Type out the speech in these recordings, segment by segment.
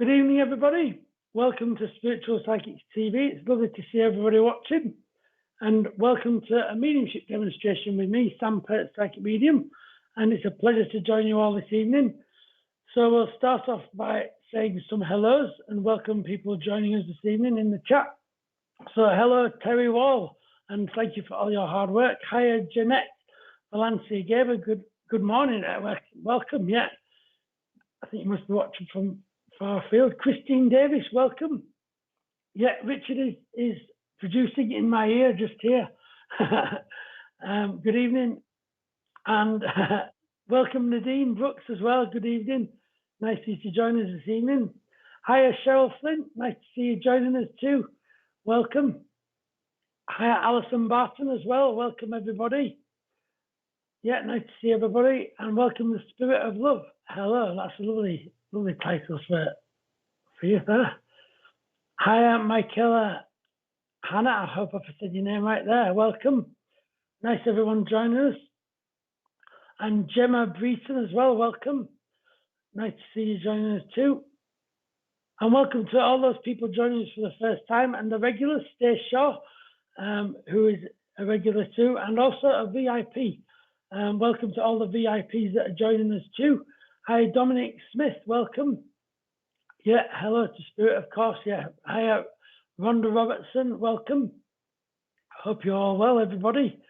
Good evening, everybody. Welcome to Spiritual Psychics TV. It's lovely to see everybody watching. And welcome to a mediumship demonstration with me, Sam Pirt, Psychic Medium. And it's a pleasure to join you all this evening. So we'll start off by saying some hellos and welcome people joining us this evening in the chat. So hello, Terry Wall, and thank you for all your hard work. Hiya, Jeanette Valencia Gaber. Good morning. Welcome. Yeah, I think you must be watching from far field. Christine Davis, welcome. Yeah, Richard is producing in my ear just here. Good evening. And welcome Nadine Brooks as well. Good evening. Nice to see you join us this evening. Hiya, Cheryl Flint. Nice to see you joining us too. Welcome. Hiya, Alison Barton as well. Welcome everybody. Yeah, nice to see everybody. And welcome the Spirit of Love. Hello, that's a lovely title for you there. Hiya, Michaela Hannah. I hope I've said your name right there. Welcome. Nice everyone joining us. And Gemma Breeton as well. Welcome. Nice to see you joining us too. And welcome to all those people joining us for the first time and the regulars, Stay Shaw, who is a regular too, and also a VIP. Welcome to all the VIPs that are joining us too. Hi, Dominic Smith, welcome. Yeah, hello to Spirit, of course. Yeah, hi, Rhonda Robertson, welcome. Hope you're all well, everybody.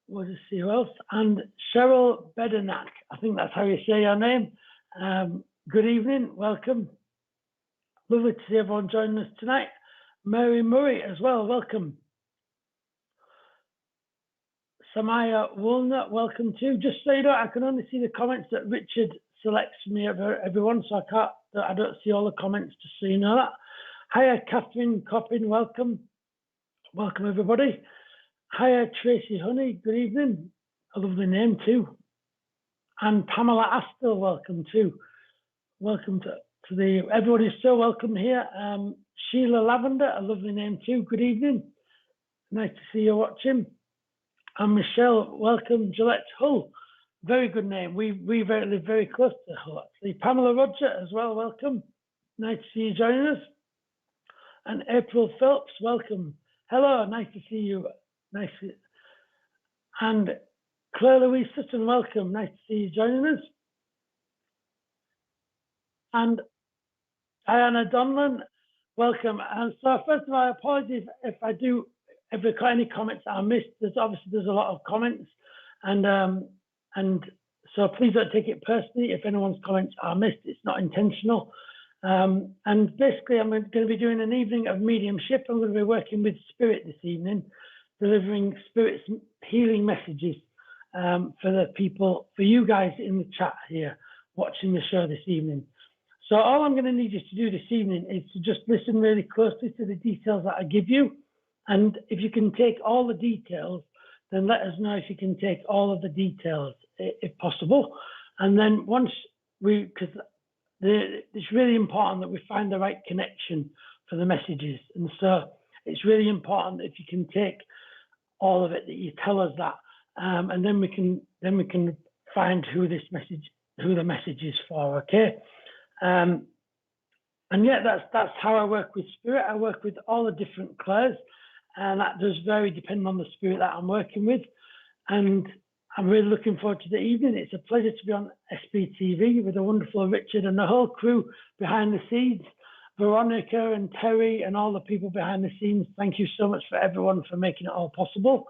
We'll just see who else. And Cheryl Bedenak, I think that's how you say your name. Good evening, welcome. Lovely to see everyone joining us tonight. Mary Murray as well, welcome. Samaya Woolner, welcome too. Just so you know, I can only see the comments that Richard selects for me everyone, so I don't see all the comments, just so you know that. Hiya, Catherine Coppin, welcome. Welcome everybody. Hiya, Tracy Honey, good evening. A lovely name too. And Pamela Astle, welcome too. Welcome to everybody's so welcome here. Sheila Lavender, a lovely name too. Good evening. Nice to see you watching. And Michelle, welcome. Gillette Hull, very good name. We live very close to Hull actually. Pamela Roger as well, welcome. Nice to see you joining us. And April Phelps, welcome. Hello, nice to see you. Nice. And Claire Louise Sutton, welcome. Nice to see you joining us. And Diana Donlan, welcome. And so first of all, apologies if I've got any comments I missed. There's a lot of comments, and so please don't take it personally if anyone's comments are missed. It's not intentional. And basically, I'm going to be doing an evening of mediumship. I'm going to be working with Spirit this evening, delivering Spirit's healing messages for the people, for you guys in the chat here watching the show this evening. So all I'm going to need you to do this evening is to just listen really closely to the details that I give you. And if you can take all the details, then let us know if you can take all of the details, if possible. And then because it's really important that we find the right connection for the messages. And so it's really important that if you can take all of it, that you tell us that. And then we can find who the message is for, okay? And yeah, that's how I work with Spirit. I work with all the different clairs, and that does vary depending on the spirit that I'm working with. And I'm really looking forward to the evening. It's a pleasure to be on SPTV with the wonderful Richard and the whole crew behind the scenes, Veronica and Terry and all the people behind the scenes. Thank you so much for everyone for making it all possible.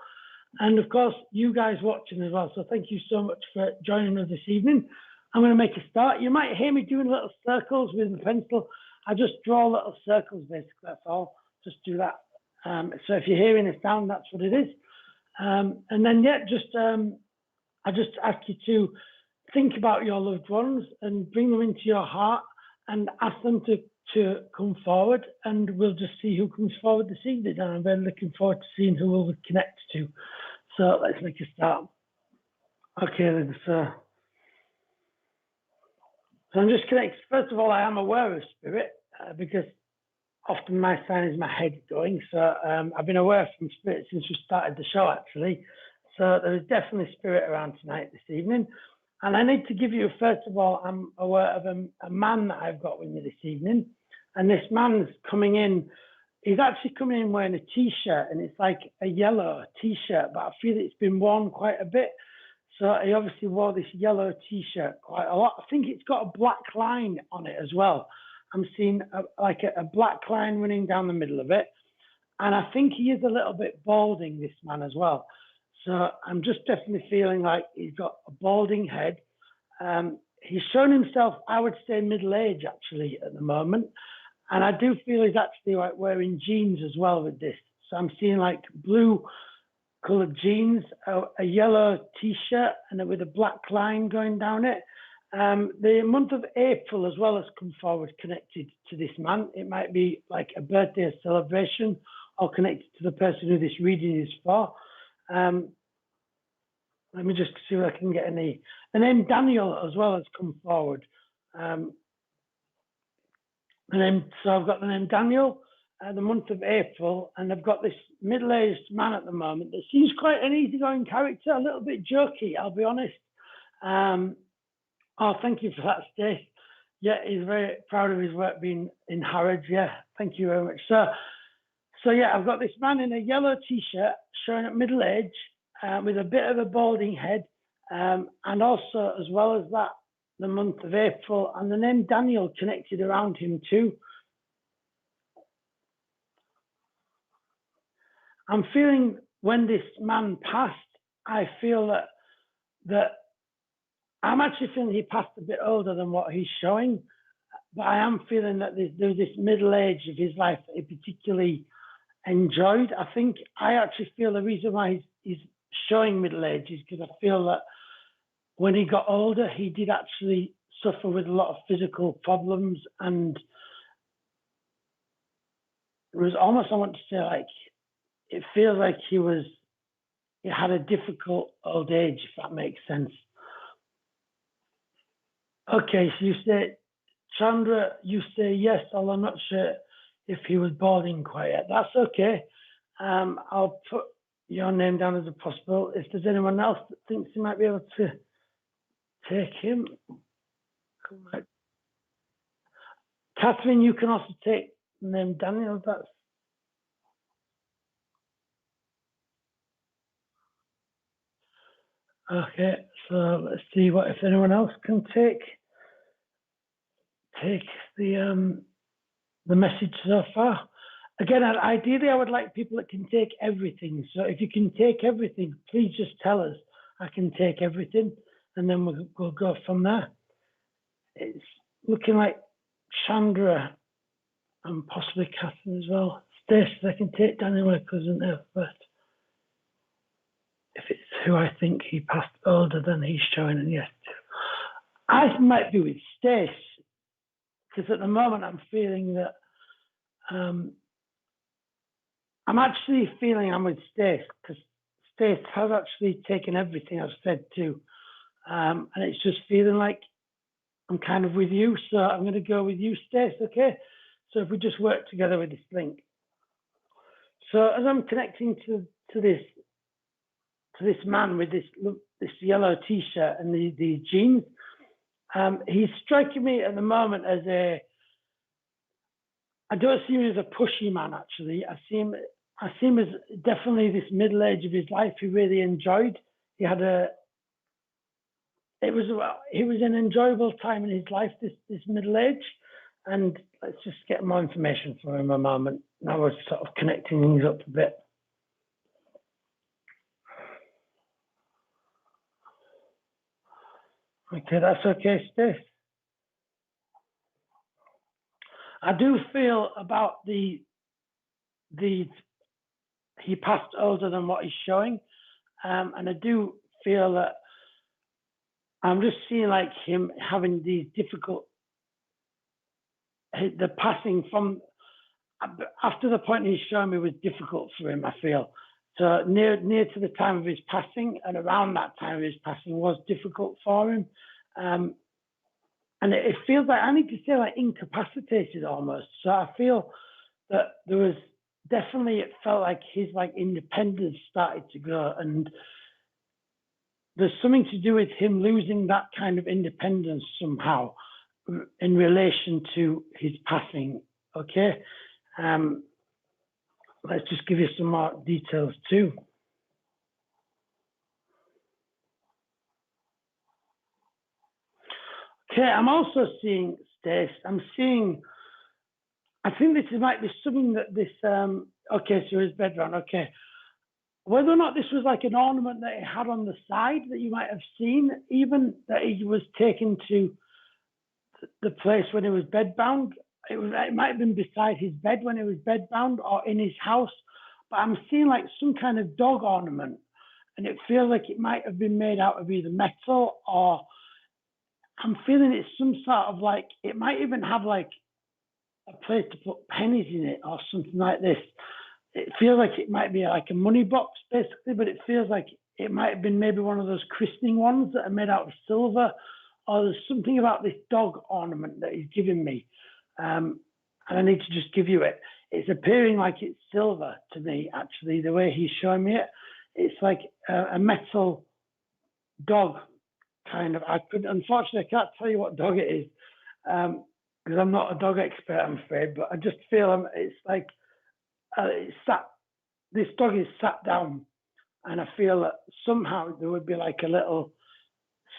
And of course, you guys watching as well. So thank you so much for joining us this evening. I'm going to make a start. You might hear me doing little circles with the pencil. I just draw little circles, basically, that's all. Just do that. So if you're hearing a sound, that's what it is. And then, yeah, I just ask you to think about your loved ones and bring them into your heart and ask them to come forward, and we'll just see who comes forward this evening. And I'm very looking forward to seeing who we'll connect to. So let's make a start. Okay, then, so I'm just connected. First of all, I am aware of Spirit because often my sign is my head going. So I've been aware from Spirit since we started the show, actually. So there is definitely Spirit around tonight, this evening. And I need to give you, first of all, I'm aware of a man that I've got with me this evening. And this man's coming in, he's actually coming in wearing a t-shirt, and it's like a yellow t-shirt, but I feel it's been worn quite a bit. So he obviously wore this yellow t-shirt quite a lot. I think it's got a black line on it as well. I'm seeing a black line running down the middle of it. And I think he is a little bit balding, this man as well. So I'm just definitely feeling like he's got a balding head. He's shown himself, I would say, middle age actually at the moment. And I do feel he's actually like wearing jeans as well with this. So I'm seeing like blue colored jeans, a yellow t-shirt, and with a black line going down it. The month of April as well has come forward connected to this man. It might be like a birthday celebration or connected to the person who this reading is for. Let me just see if I can get any. The name Daniel as well has come forward. So I've got the name Daniel, the month of April, and I've got this middle-aged man at the moment that seems quite an easygoing character, a little bit jokey, I'll be honest. Oh, thank you for that, Stace. Yeah, he's very proud of his work being in Harrods. Yeah, thank you very much. So yeah, I've got this man in a yellow t-shirt showing at middle age with a bit of a balding head. And also, as well as that, the month of April and the name Daniel connected around him too. I'm feeling when this man passed, I feel that I'm actually feeling he passed a bit older than what he's showing, but I am feeling that there's this middle age of his life that he particularly enjoyed. I think I actually feel the reason why he's showing middle age is because I feel that when he got older, he did actually suffer with a lot of physical problems, and it was almost, I want to say, like, it feels like he had a difficult old age, if that makes sense. Okay, so you say, Chandra, you say yes, although I'm not sure if he was balding quite yet. That's okay. I'll put your name down as a possible. If there's anyone else that thinks he might be able to take him. Catherine, you can also take the name Daniel. That's okay. So let's see if anyone else can take the message so far. Again, ideally, I would like people that can take everything. So if you can take everything, please just tell us. I can take everything, and then we'll go from there. It's looking like Chandra and possibly Catherine as well. Stacey, I can take Daniel because isn't there, but if it's who I think he passed older than he's showing, and yes, I might be with Stacey because at the moment I'm feeling that I'm actually feeling I'm with Stacey because Stacey has actually taken everything I've said to, and it's just feeling like I'm kind of with you. So I'm going to go with you, Stacey. Okay. So if we just work together with this link. So as I'm connecting to this man with this yellow t-shirt and the jeans, he's striking me at the moment as I don't see him as a pushy man, actually. I see him as definitely this middle age of his life he really enjoyed. It was an enjoyable time in his life, this middle age. And let's just get more information from him a moment. Now we're sort of connecting things up a bit. Okay, that's okay, Stacey. I do feel about he passed older than what he's showing. And I do feel that I'm just seeing like him having these difficult, the passing from after the point he's showing me was difficult for him, I feel. So near to the time of his passing and around that time of his passing was difficult for him. And it feels like, I need to say like incapacitated almost. So I feel that there was definitely, it felt like his like independence started to grow, and there's something to do with him losing that kind of independence somehow in relation to his passing. Okay, let's just give you some more details too. Okay, I'm also seeing, Stace, I'm seeing, I think this might be something that this, okay, so his bed round, okay. Whether or not this was like an ornament that he had on the side that you might have seen, even that he was taken to the place when he was bedbound. It might have been beside his bed when he was bedbound or in his house, but I'm seeing like some kind of dog ornament, and it feels like it might have been made out of either metal, or I'm feeling it's some sort of like, it might even have like a place to put pennies in it or something like this. It feels like it might be like a money box basically, but it feels like it might have been maybe one of those christening ones that are made out of silver, or there's something about this dog ornament that he's giving me. And I need to just give you it. It's appearing like it's silver to me, actually, the way he's showing me it. It's like a metal dog kind of. Unfortunately, I can't tell you what dog it is, because I'm not a dog expert, I'm afraid, but I just feel it's like this dog is sat down, and I feel that somehow there would be like a little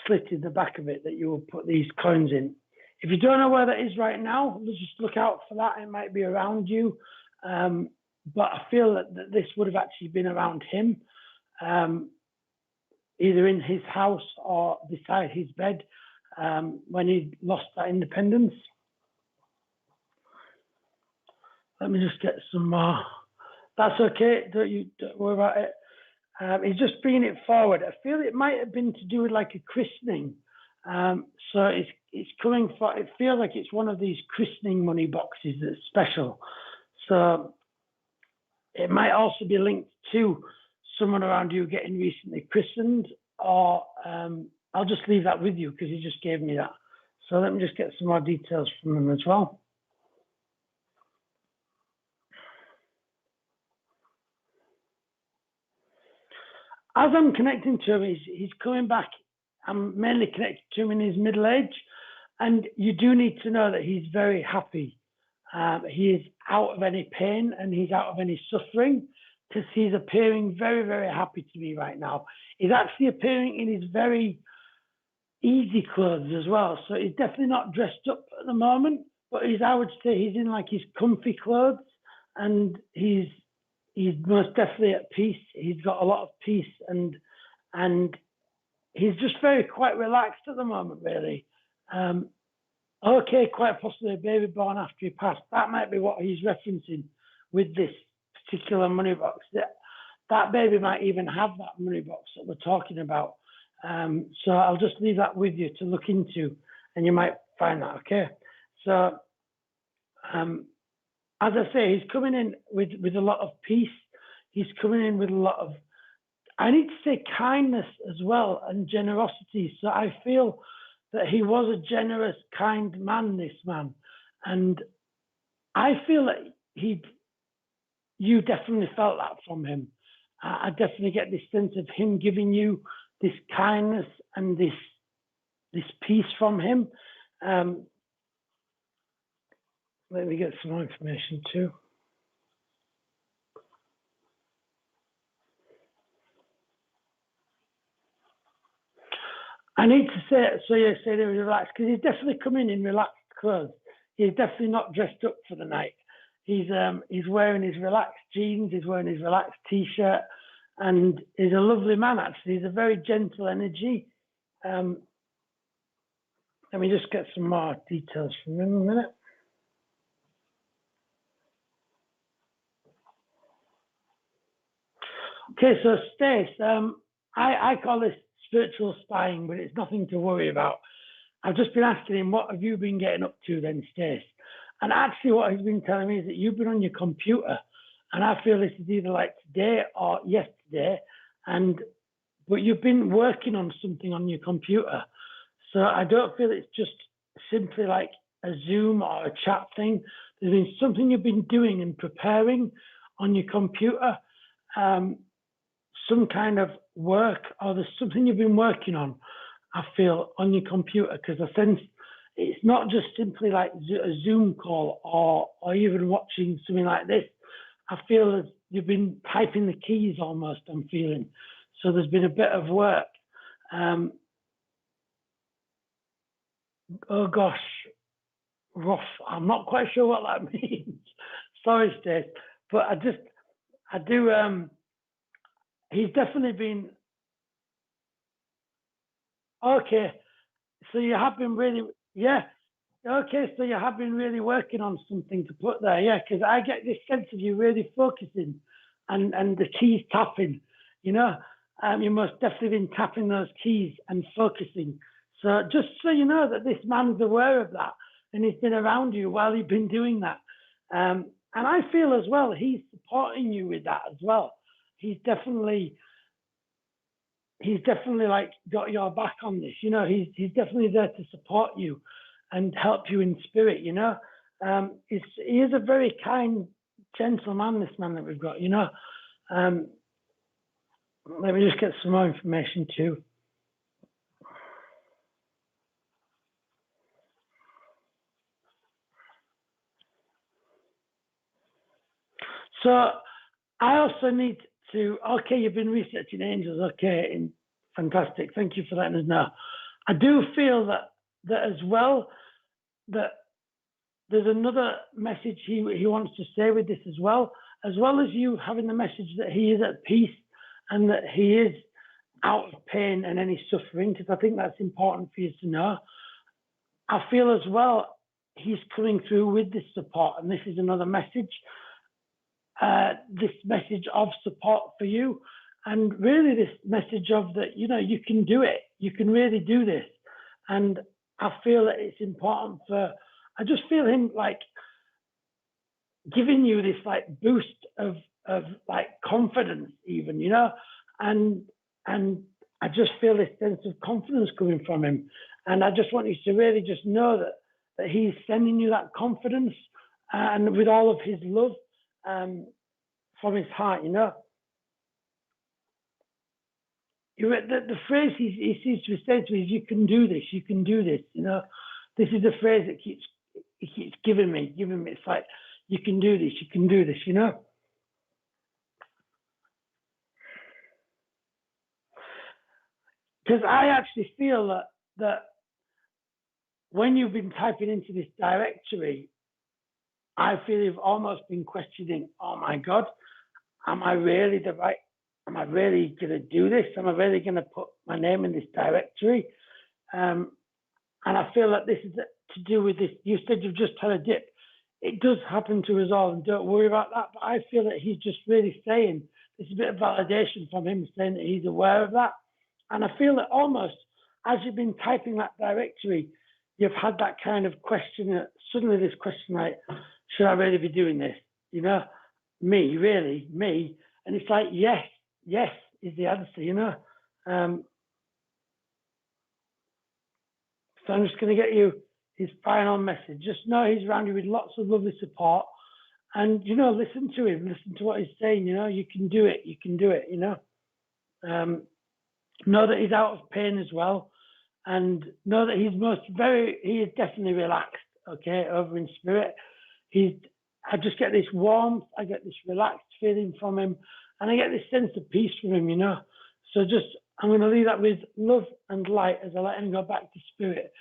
slit in the back of it that you would put these coins in. If you don't know where that is right now, just look out for that. It might be around you, but I feel that this would have actually been around him, either in his house or beside his bed, when he lost that independence. Let me just get some more. That's okay, don't worry about it. He's just bringing it forward. I feel it might have been to do with like a christening. So it's coming for, it feels like it's one of these christening money boxes that's special. So it might also be linked to someone around you getting recently christened, or I'll just leave that with you because he just gave me that. So let me just get some more details from him as well. As I'm connecting to him, he's coming back. I'm mainly connected to him in his middle age, and you do need to know that he's very happy. He is out of any pain and he's out of any suffering, because he's appearing very, very happy to me right now. He's actually appearing in his very easy clothes as well. So he's definitely not dressed up at the moment, but I would say he's in like his comfy clothes, and he's most definitely at peace. He's got a lot of peace, and he's just quite relaxed at the moment, really. Okay, quite possibly a baby born after he passed. That might be what he's referencing with this particular money box. That baby might even have that money box that we're talking about. So I'll just leave that with you to look into, and you might find that, okay? So as I say, he's coming in with a lot of peace. He's coming in with a lot of, I need to say, kindness as well, and generosity. So I feel that he was a generous, kind man, this man. And I feel that you definitely felt that from him. I definitely get this sense of him giving you this kindness and this peace from him. Let me get some more information too. I need to say, so you say they're relaxed, because he's definitely coming in relaxed clothes. He's definitely not dressed up for the night. He's wearing his relaxed jeans, he's wearing his relaxed t-shirt, and he's a lovely man, actually. He's a very gentle energy. Let me just get some more details from him in a minute. Okay, so Stace, I call this spiritual spying, but it's nothing to worry about. I've just been asking him, what have you been getting up to then, Stace? And actually what he's been telling me is that you've been on your computer, and I feel this is either like today or yesterday, but you've been working on something on your computer. So I don't feel it's just simply like a Zoom or a chat thing. There's been something you've been doing and preparing on your computer. some kind of work, or there's something you've been working on, I feel, on your computer, because I sense it's not just simply like a Zoom call or even watching something like this. I feel as you've been typing the keys almost, I'm feeling. So there's been a bit of work. Oh gosh, rough. I'm not quite sure what that means. Sorry, Stacey, but I do, he's definitely been, okay. So you have been really, yeah. Okay, so you have been really working on something to put there, yeah, because I get this sense of you really focusing and the keys tapping, you know. You must definitely been tapping those keys and focusing. So just so you know that this man's aware of that and he's been around you while you've been doing that. And I feel as well, he's supporting you with that as well. He's definitely like got your back on this, you know. He's definitely there to support you and help you in spirit, you know. He is a very kind, gentle man, this man that we've got, you know. Let me just get some more information too. So I also need to, okay, you've been researching angels, okay, and fantastic. Thank you for letting us know. I do feel that as well, that there's another message he wants to say with this as well as you having the message that he is at peace and that he is out of pain and any suffering, because I think that's important for you to know. I feel as well he's coming through with this support, and this is another message, this message of support for you, and really this message of that, you know, you can do it, you can really do this. And I feel that it's important I just feel him like giving you this like boost of like confidence even, you know, and I just feel this sense of confidence coming from him. And I just want you to really just know that he's sending you that confidence and with all of his love from his heart, you know. The phrase he seems to be saying to me is, you can do this, you know. This is the phrase that he keeps giving me. It's like, you can do this, you know. Because I actually feel that when you've been typing into this directory, I feel you've almost been questioning, oh my God, am I really going to do this? Am I really going to put my name in this directory? And I feel that this is to do with this. You said you've just had a dip. It does happen to us all, and don't worry about that. But I feel that he's just really saying, there's a bit of validation from him saying that he's aware of that. And I feel that almost as you've been typing that directory, you've had that kind of question, suddenly this question like, should I really be doing this? You know, me, really, me. And it's like, yes is the answer, you know. So I'm just going to get you his final message. Just know he's around you with lots of lovely support. And, you know, listen to him, listen to what he's saying, you know. You can do it, you know. Know that he's out of pain as well. And know that he is definitely relaxed, okay, over in spirit. I just get this warmth, I get this relaxed feeling from him, and I get this sense of peace from him, you know. So I'm going to leave that with love and light as I let him go back to spirit,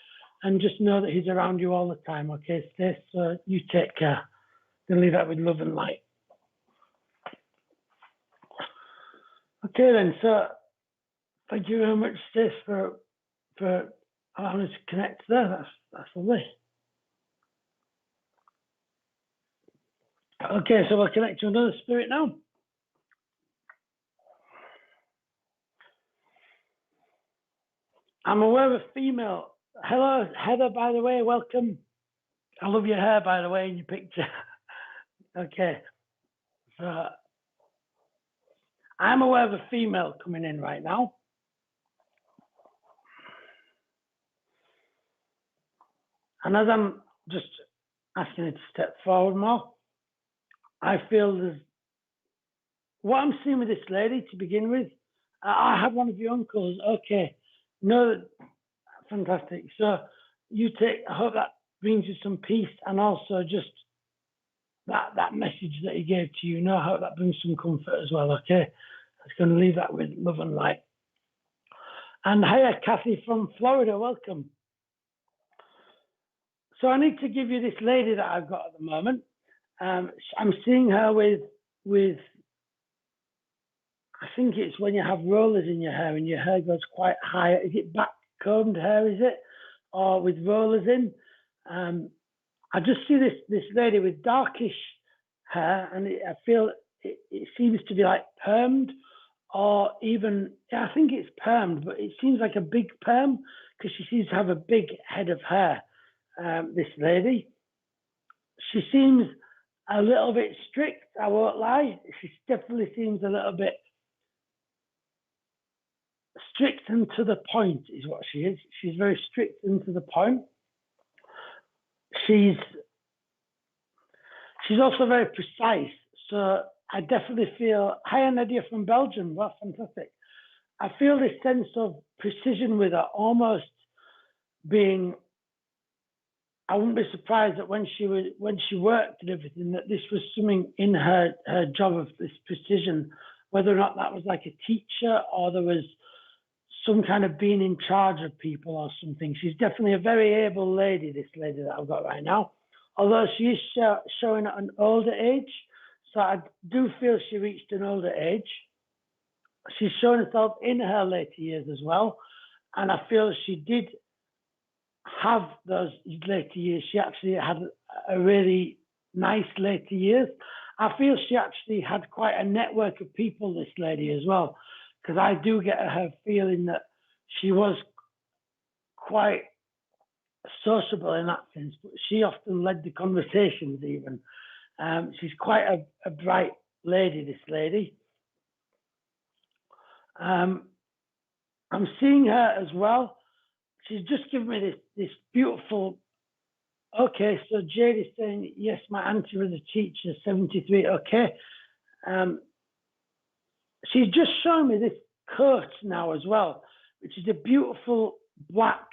and just know that he's around you all the time, okay, Stace? So you take care. I'm going to leave that with love and light. Okay then, so thank you very much, Stace, for allowing us to connect there. That's lovely. Okay, so we'll connect to another spirit now. I'm aware of a female. Hello, Heather, by the way, welcome. I love your hair, by the way, in your picture. Okay, so I'm aware of a female coming in right now. And as I'm just asking her to step forward more, I feel what I'm seeing with this lady to begin with, I have one of your uncles. Okay, no, fantastic. So you take. I hope that brings you some peace, and also just that message that he gave to you. Know how that brings some comfort as well. Okay, I'm just going to leave that with love and light. And hiya, Kathy from Florida. Welcome. So I need to give you this lady that I've got at the moment. I'm seeing her with I think it's when you have rollers in your hair and your hair goes quite high. Is it back combed hair, is it? Or with rollers in? I just see this lady with darkish hair, and I feel it seems to be like permed, or even, I think it's permed, but it seems like a big perm because she seems to have a big head of hair, this lady. She seems a little bit strict, I won't lie. She definitely seems a little bit strict and to the point is what she is. She's very strict and to the point. She's also very precise. So I definitely feel, hi Nadia from Belgium, well, fantastic. I feel this sense of precision with her, almost being, I wouldn't be surprised that when she worked and everything, that this was something in her job of this precision, whether or not that was like a teacher or there was some kind of being in charge of people or something. She's definitely a very able lady, this lady that I've got right now. Although she is showing at an older age, so I do feel she reached an older age. She's shown herself in her later years as well, and I feel she did have those later years. She actually had a really nice later years. I feel she actually had quite a network of people, this lady as well, because I do get her feeling that she was quite sociable in that sense, but she often led the conversations even. She's quite a bright lady, this lady. I'm seeing her as well. She's just given me this beautiful, okay, so Jade is saying, yes, my auntie was a teacher, 73, okay. She's just shown me this coat now as well, which is a beautiful black,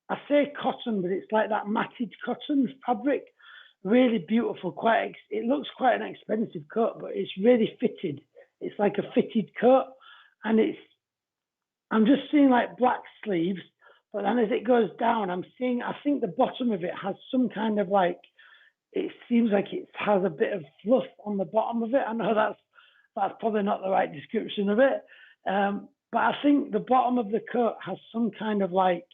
I say cotton, but it's like that matted cotton fabric, really beautiful. It looks quite an expensive coat, but it's really fitted. It's like a fitted coat, and I'm just seeing like black sleeves, but then as it goes down, I think the bottom of it has some kind of like, it seems like it has a bit of fluff on the bottom of it. I know that's probably not the right description of it, but I think the bottom of the coat has some kind of like,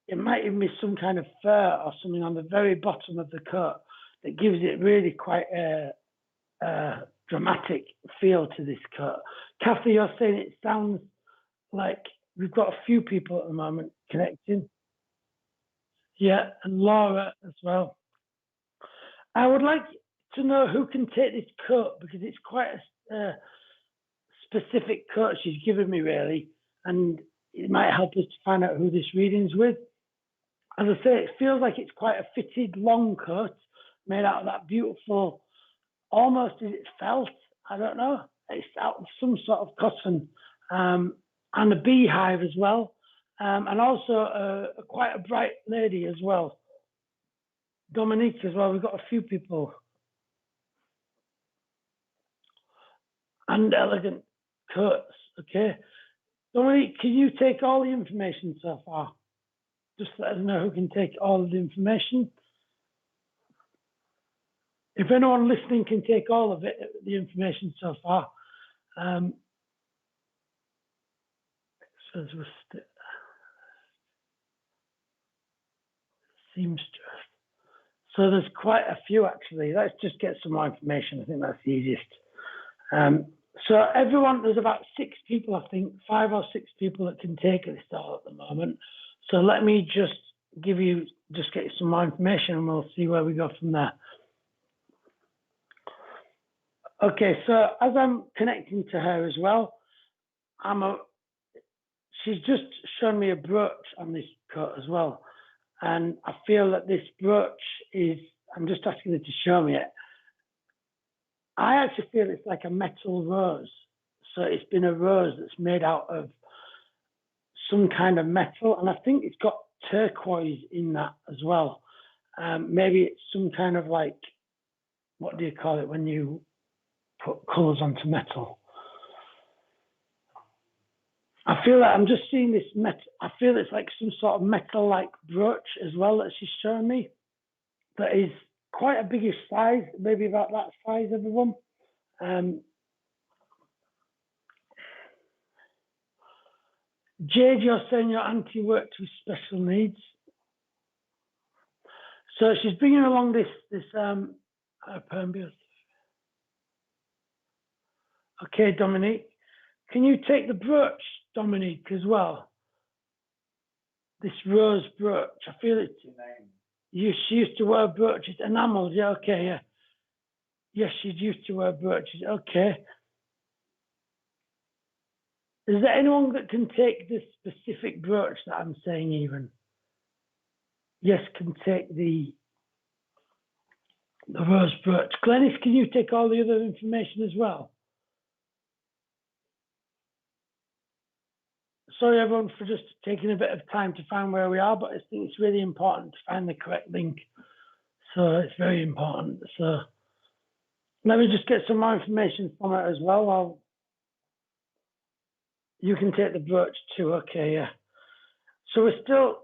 it might even be some kind of fur or something on the very bottom of the coat that gives it really quite a dramatic feel to this coat. Kathy, you're saying it sounds like we've got a few people at the moment connecting. Yeah, and Laura as well. I would like to know who can take this coat, because it's quite a specific coat she's given me, really, and it might help us to find out who this reading's with. As I say, it feels like it's quite a fitted long coat made out of that beautiful, almost, is it felt? I don't know. It's out of some sort of cotton, and a beehive as well, and also quite a bright lady as well. Dominique as well. We've got a few people. And elegant coats, okay? Dominique, can you take all the information so far? Just let us know who can take all of the information. If anyone listening can take all of it, the information so far. Seamstress. So there's quite a few actually. Let's just get some more information. I think that's the easiest. So everyone, there's about 6 people, I think, 5 or 6 people that can take this all at the moment. So let me just get you some more information, and we'll see where we go from there. Okay, so as I'm connecting to her as well, she's just shown me a brooch on this coat as well. And I feel that this brooch is, I'm just asking her to show me it. I actually feel it's like a metal rose. So it's been a rose that's made out of some kind of metal, and I think it's got turquoise in that as well. Maybe it's some kind of like, what do you call it when you put colours onto metal? I feel like I'm just seeing this metal. I feel it's like some sort of metal-like brooch as well that she's showing me. That is quite a biggish size, maybe about that size, everyone. Jade, you're saying your auntie worked with special needs. So she's bringing along this permeable. Okay, Dominique. Can you take the brooch, Dominique, as well? This rose brooch. I feel it. She used to wear brooches, enamels. Yeah, okay, yeah. Yes, she used to wear brooches. Okay. Is there anyone that can take this specific brooch that I'm saying even? Yes, can take the rose brooch. Glenys, can you take all the other information as well? Sorry, everyone, for just taking a bit of time to find where we are, but I think it's really important to find the correct link. So it's very important. So let me just get some more information from it as well. You can take the brooch too. Okay, yeah. So we're still,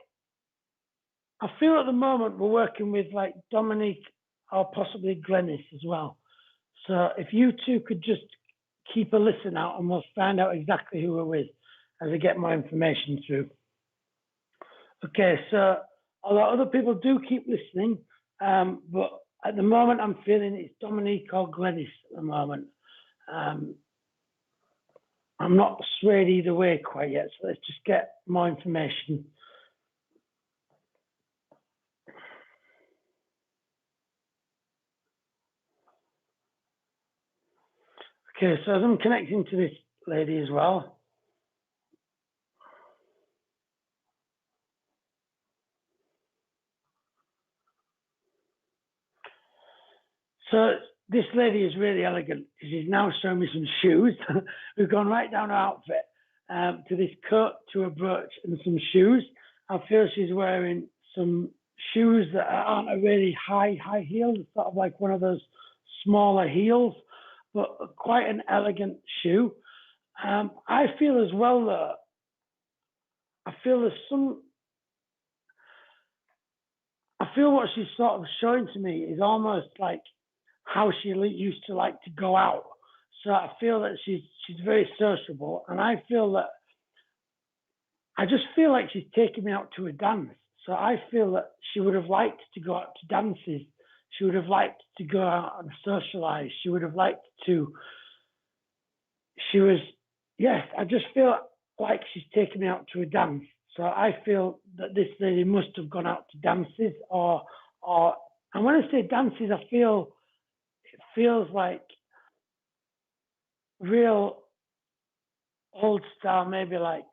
I feel at the moment we're working with like Dominique or possibly Glenys as well. So if you two could just keep a listen out and we'll find out exactly who we're with as I get more information through. Okay, so a lot of other people do keep listening, but at the moment I'm feeling it's Dominique or Glenys at the moment. I'm not swayed either way quite yet, so let's just get more information. Okay, so as I'm connecting to this lady as well. So this lady is really elegant. She's now showing me some shoes. We've gone right down her outfit to this coat, to a brooch and some shoes. I feel she's wearing some shoes that aren't a really high heel. It's sort of like one of those smaller heels, but quite an elegant shoe. I feel as well that I feel what she's sort of showing to me is almost like how she used to like to go out. So I feel that she's very sociable, and I just feel like she's taking me out to a dance. So I feel that she would have liked to go out to dances. She would have liked to go out and socialize. She would have liked to. I just feel like she's taking me out to a dance. So I feel that this lady must have gone out to dances, and when I say dances, it feels like real old style, maybe like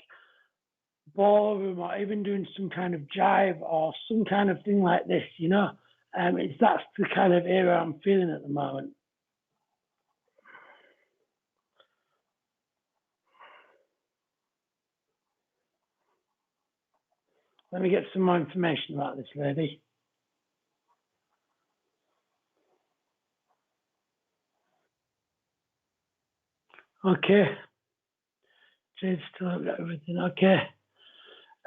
ballroom, or even doing some kind of jive or some kind of thing like this, you know. That's the kind of era I'm feeling at the moment. Let me get some more information about this lady. Okay. Jade's still got everything. Okay.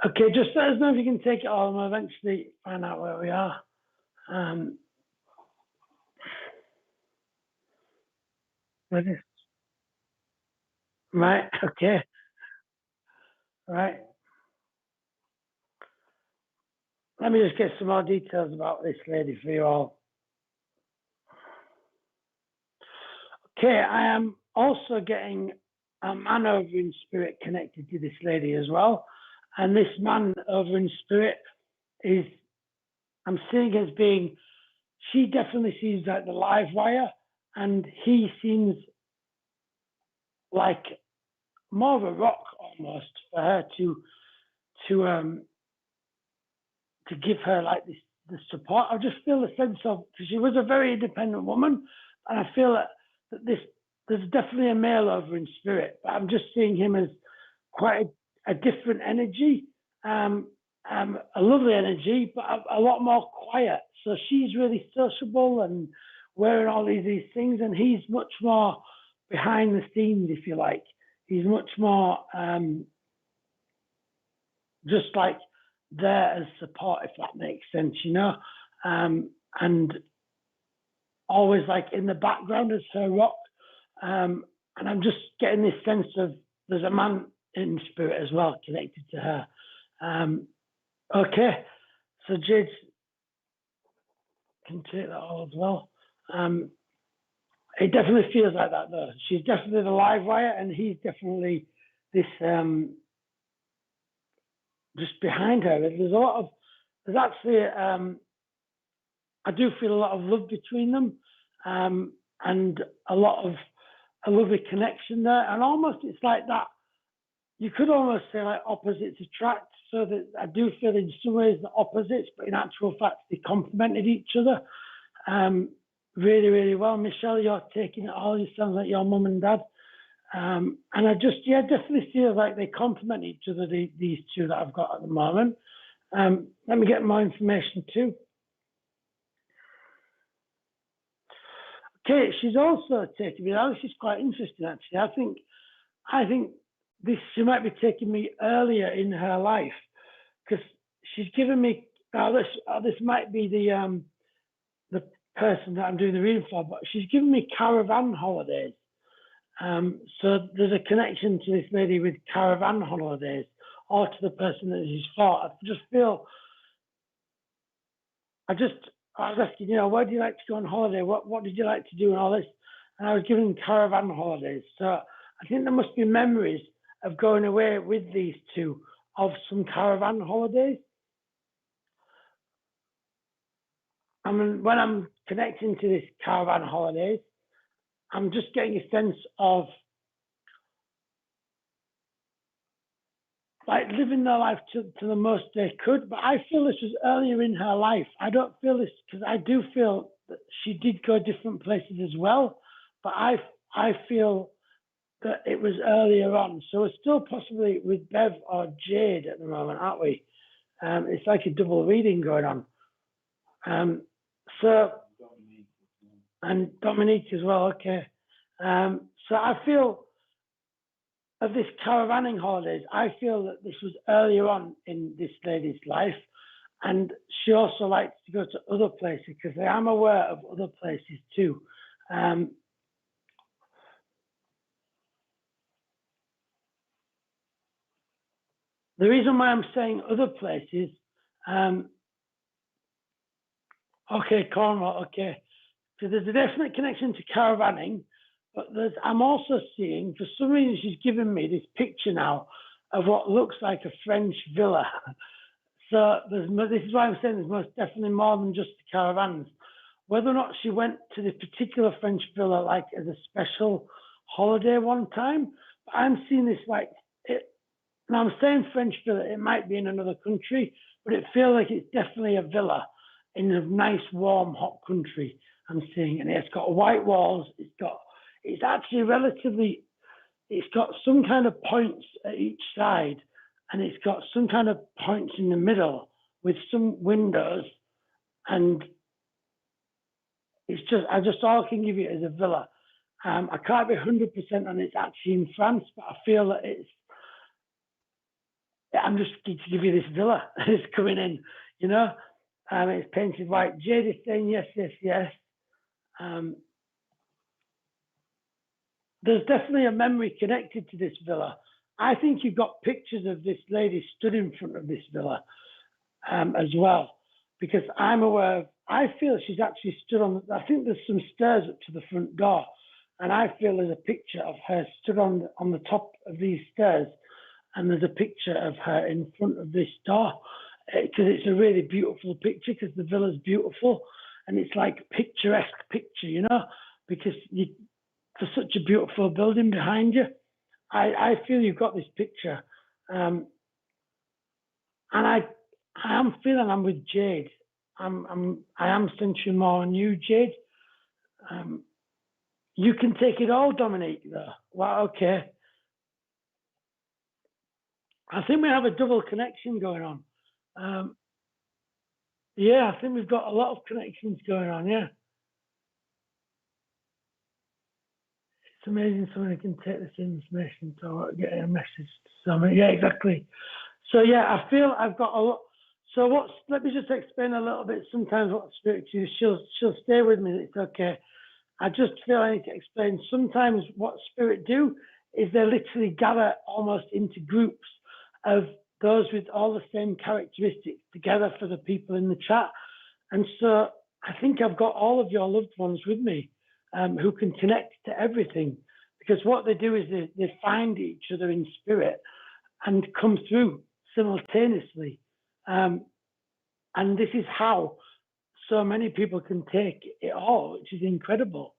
Okay, just let us know if you can take it all and we'll eventually find out where we are. Right, okay. Right. Let me just get some more details about this lady for you all. Okay, I am also getting a man over in spirit connected to this lady as well. And this man over in spirit is, I'm seeing as being, she definitely seems like the live wire, and he seems like more of a rock almost for her to give her like this the support. I just feel a sense of, because she was a very independent woman, and I feel that there's definitely a male over in spirit, but I'm just seeing him as quite a different energy, a lovely energy, but a lot more quiet. So she's really sociable and wearing all these things, and he's much more behind the scenes, if you like. He's much more just like there as support, if that makes sense, you know, and always like in the background as her rock. And I'm just getting this sense of there's a man in spirit as well connected to her. Okay, so Jade can take that all as well. It definitely feels like that though. She's definitely the live wire, and he's definitely this just behind her. There's actually I do feel a lot of love between them, and a lot of a lovely connection there. And almost it's like that. You could almost say like opposites attract. So that I do feel in some ways the opposites, but in actual fact they complemented each other really, really well. Michelle, you're taking it all. You sound like your mum and dad. And I just, definitely feel like they complement each other, these two that I've got at the moment. Let me get more information too. Okay, she's also taking me now. This is quite interesting, actually. I think she might be taking me earlier in her life, because she's given me. This might be the person that I'm doing the reading for, but she's given me caravan holidays. So there's a connection to this lady with caravan holidays, or to the person that she's for. I was asking, where do you like to go on holiday? What did you like to do and all this? And I was given caravan holidays. So I think there must be memories of going away with these two of some caravan holidays. I mean, when I'm connecting to this caravan holidays, I'm just getting a sense of like living their life to the most they could. But I feel this was earlier in her life. I don't feel this because I do feel that she did go different places as well. But I feel that it was earlier on. So we're still possibly with Bev or Jade at the moment, aren't we? It's like a double reading going on. And Dominique as well, okay. So I feel of this caravanning holidays, I feel that this was earlier on in this lady's life, and she also likes to go to other places because I am aware of other places too. The reason why I'm saying other places, okay, Cornwall, okay. So there's a definite connection to caravanning, but I'm also seeing, for some reason, she's given me this picture now of what looks like a French villa. So this is why I'm saying there's most definitely more than just the caravans. Whether or not she went to this particular French villa like as a special holiday one time, but I'm seeing this like it. Now I'm saying French villa, it might be in another country, but it feels like it's definitely a villa in a nice, warm, hot country. I'm seeing, and it's got white walls. It's actually relatively. It's got some kind of points at each side, and it's got some kind of points in the middle with some windows, and I just all can give you as a villa. I can't be 100% on it's actually in France, but I feel that I'm just going to give you this villa. It's coming in, it's painted white. Jade is saying yes, yes, yes. There's definitely a memory connected to this villa. I think you've got pictures of this lady stood in front of this villa as well, because I'm aware I feel she's actually stood I think there's some stairs up to the front door, and I feel there's a picture of her stood on the top of these stairs, and there's a picture of her in front of this door, because it's a really beautiful picture, because the villa's beautiful, and it's like a picturesque picture, because for such a beautiful building behind you. I feel you've got this picture. And I am feeling I'm with Jade. I am centering more on you, Jade. You can take it all, Dominique, though. Wow, okay. I think we have a double connection going on. Yeah, I think we've got a lot of connections going on, yeah. It's amazing somebody can take this information to get a message to someone. Yeah, exactly. So yeah, I feel I've got a lot. So let me just explain a little bit sometimes what spirit is. She'll stay with me, it's okay. I just feel I need to explain sometimes what spirit do is they literally gather almost into groups of those with all the same characteristics together for the people in the chat. And so I think I've got all of your loved ones with me who can connect to everything, because what they do is they find each other in spirit and come through simultaneously. And this is how so many people can take it all, which is incredible.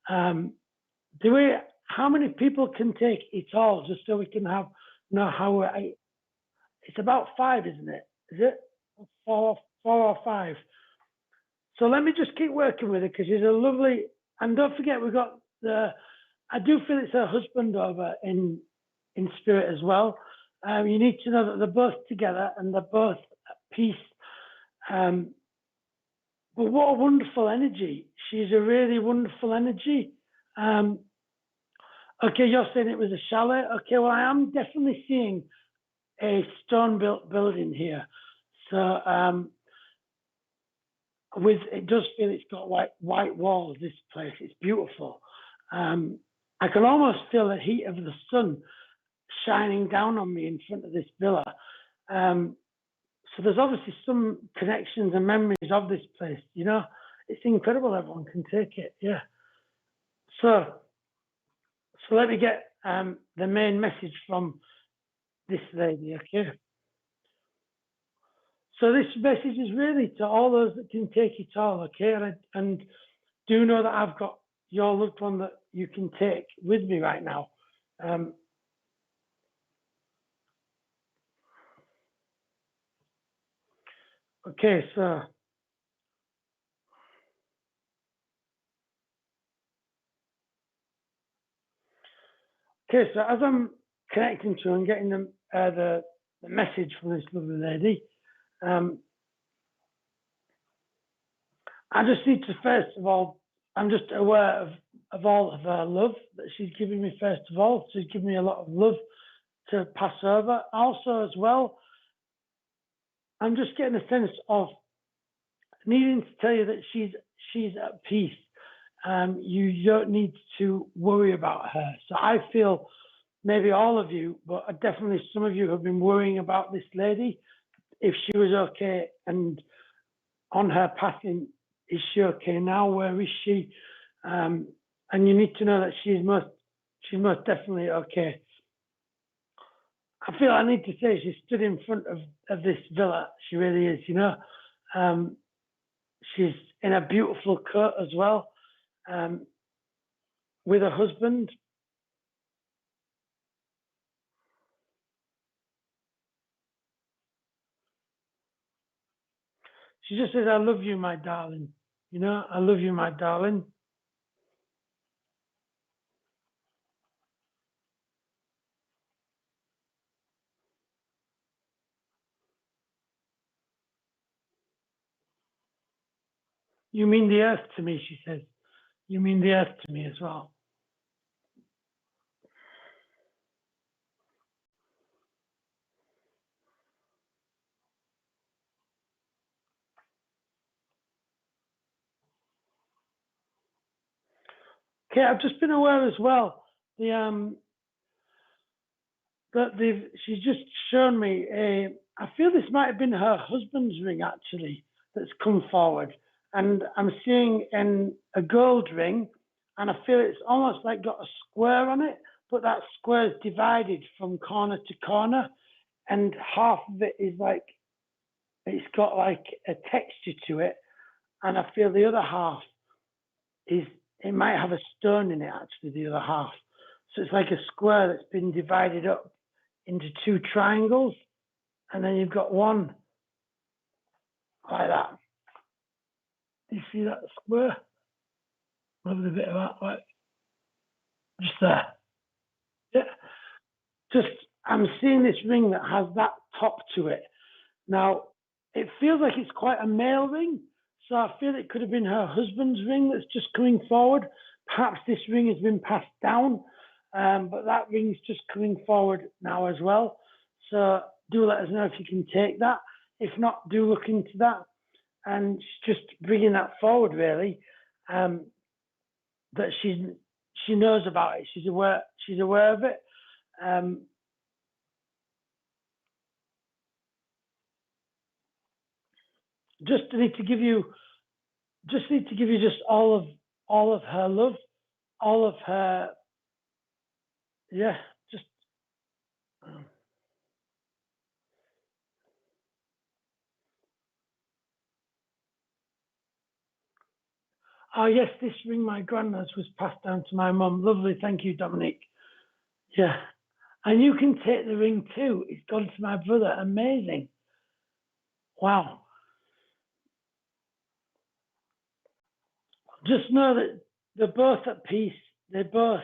How many people can take it all, just so we can know how it's about 5, isn't it? Is it 4 or 5? So let me just keep working with her, because she's a lovely, and don't forget we've got I do feel it's her husband over in spirit as well. You need to know that they're both together and they're both at peace. But what a wonderful energy. She's a really wonderful energy. Okay, you're saying it was a chalet. Okay, well, I am definitely seeing a stone-built building here. So it does feel it's got white walls, this place. It's beautiful. I can almost feel the heat of the sun shining down on me in front of this villa. So there's obviously some connections and memories of this place, you know. It's incredible everyone can take it, yeah. So let me get the main message from this lady, okay? So this message is really to all those that can take it all, okay? And do know that I've got your loved one that you can take with me right now. Okay, so as I'm connecting to and getting the message from this lovely lady, I just need to, first of all, I'm just aware of all of her love that she's giving me, first of all. She's given me a lot of love to pass over. Also, as well, I'm just getting a sense of needing to tell you that she's at peace. You don't need to worry about her. So I feel maybe all of you, but definitely some of you have been worrying about this lady, if she was okay, and on her passing, is she okay now? Where is she? And you need to know that she's most definitely okay. I feel I need to say she stood in front of this villa. She really is, you know. She's in a beautiful coat as well, with her husband. She just says, "I love you, my darling." You know, I love you, my darling. You mean the earth to me, she says. You mean the earth to me as well. Okay, I've just been aware as well. She's just shown me I feel this might have been her husband's ring actually that's come forward, and I'm seeing a gold ring, and I feel it's almost like got a square on it, but that square is divided from corner to corner, and half of it is like it's got like a texture to it, and I feel the other half it might have a stone in it actually, the other half. So it's like a square that's been divided up into 2 triangles, and then you've got one like that. You see that square? A little bit of that, like just there. Yeah. Just, I'm seeing this ring that has that top to it. Now, it feels like it's quite a male ring, so I feel it could have been her husband's ring that's just coming forward. Perhaps this ring has been passed down, but that ring's just coming forward now as well. So do let us know if you can take that. If not, do look into that. And just bringing that forward, really, that she knows about it. She's aware of it. Just need to give you just all of her love, all of her, yeah, just. Oh yes, this ring my grandma's was passed down to my mum. Lovely, thank you, Dominic. Yeah, and you can take the ring too. It's gone to my brother. Amazing. Wow. Just know that they're both at peace. They both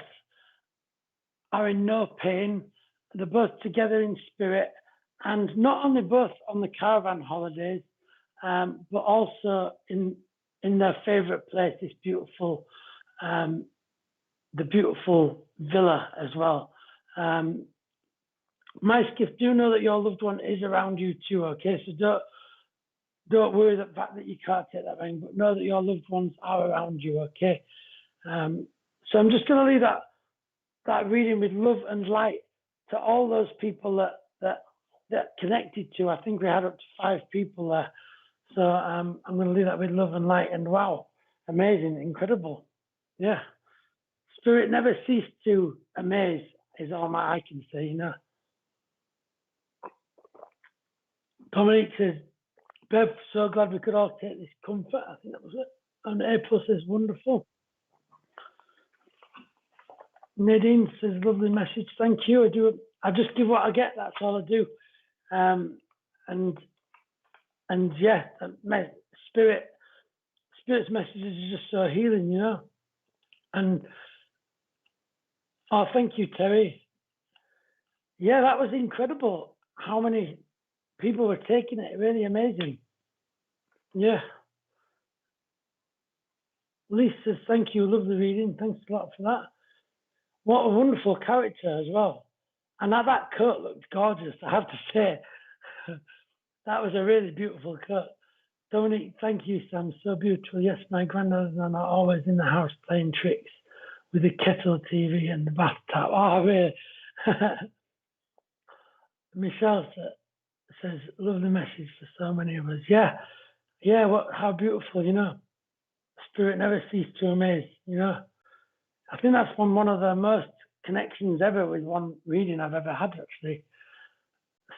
are in no pain. They're both together in spirit, and not only both on the caravan holidays, but also in their favourite place, this beautiful, the beautiful villa as well. My skiff, do know that your loved one is around you too. Okay, so don't worry the fact that you can't take that ring, but know that your loved ones are around you. Okay, so I'm just going to leave that reading with love and light to all those people that connected to. I think we had up to 5 people there. So I'm going to leave that with love and light. And wow, amazing, incredible. Yeah. Spirit never ceased to amaze is all I can say, you know. Dominic says, Bev, so glad we could all take this comfort. I think that was it. And April says, wonderful. Nadine says, lovely message. Thank you. I just give what I get. That's all I do. And yeah, Spirit's messages are just so healing, you know. And oh, thank you, Terry. Yeah, that was incredible. How many people were taking it? Really amazing. Yeah. Lisa says, thank you. Lovely reading. Thanks a lot for that. What a wonderful character as well. And that coat looked gorgeous, I have to say. That was a really beautiful coat. Dominic, thank you, Sam. So beautiful. Yes, my granddad and I are always in the house playing tricks with the kettle TV and the bathtub. Oh, really? Michelle says, lovely message for so many of us. Yeah, how beautiful, you know. Spirit never ceased to amaze, you know. I think that's one of the most connections ever with one reading I've ever had, actually.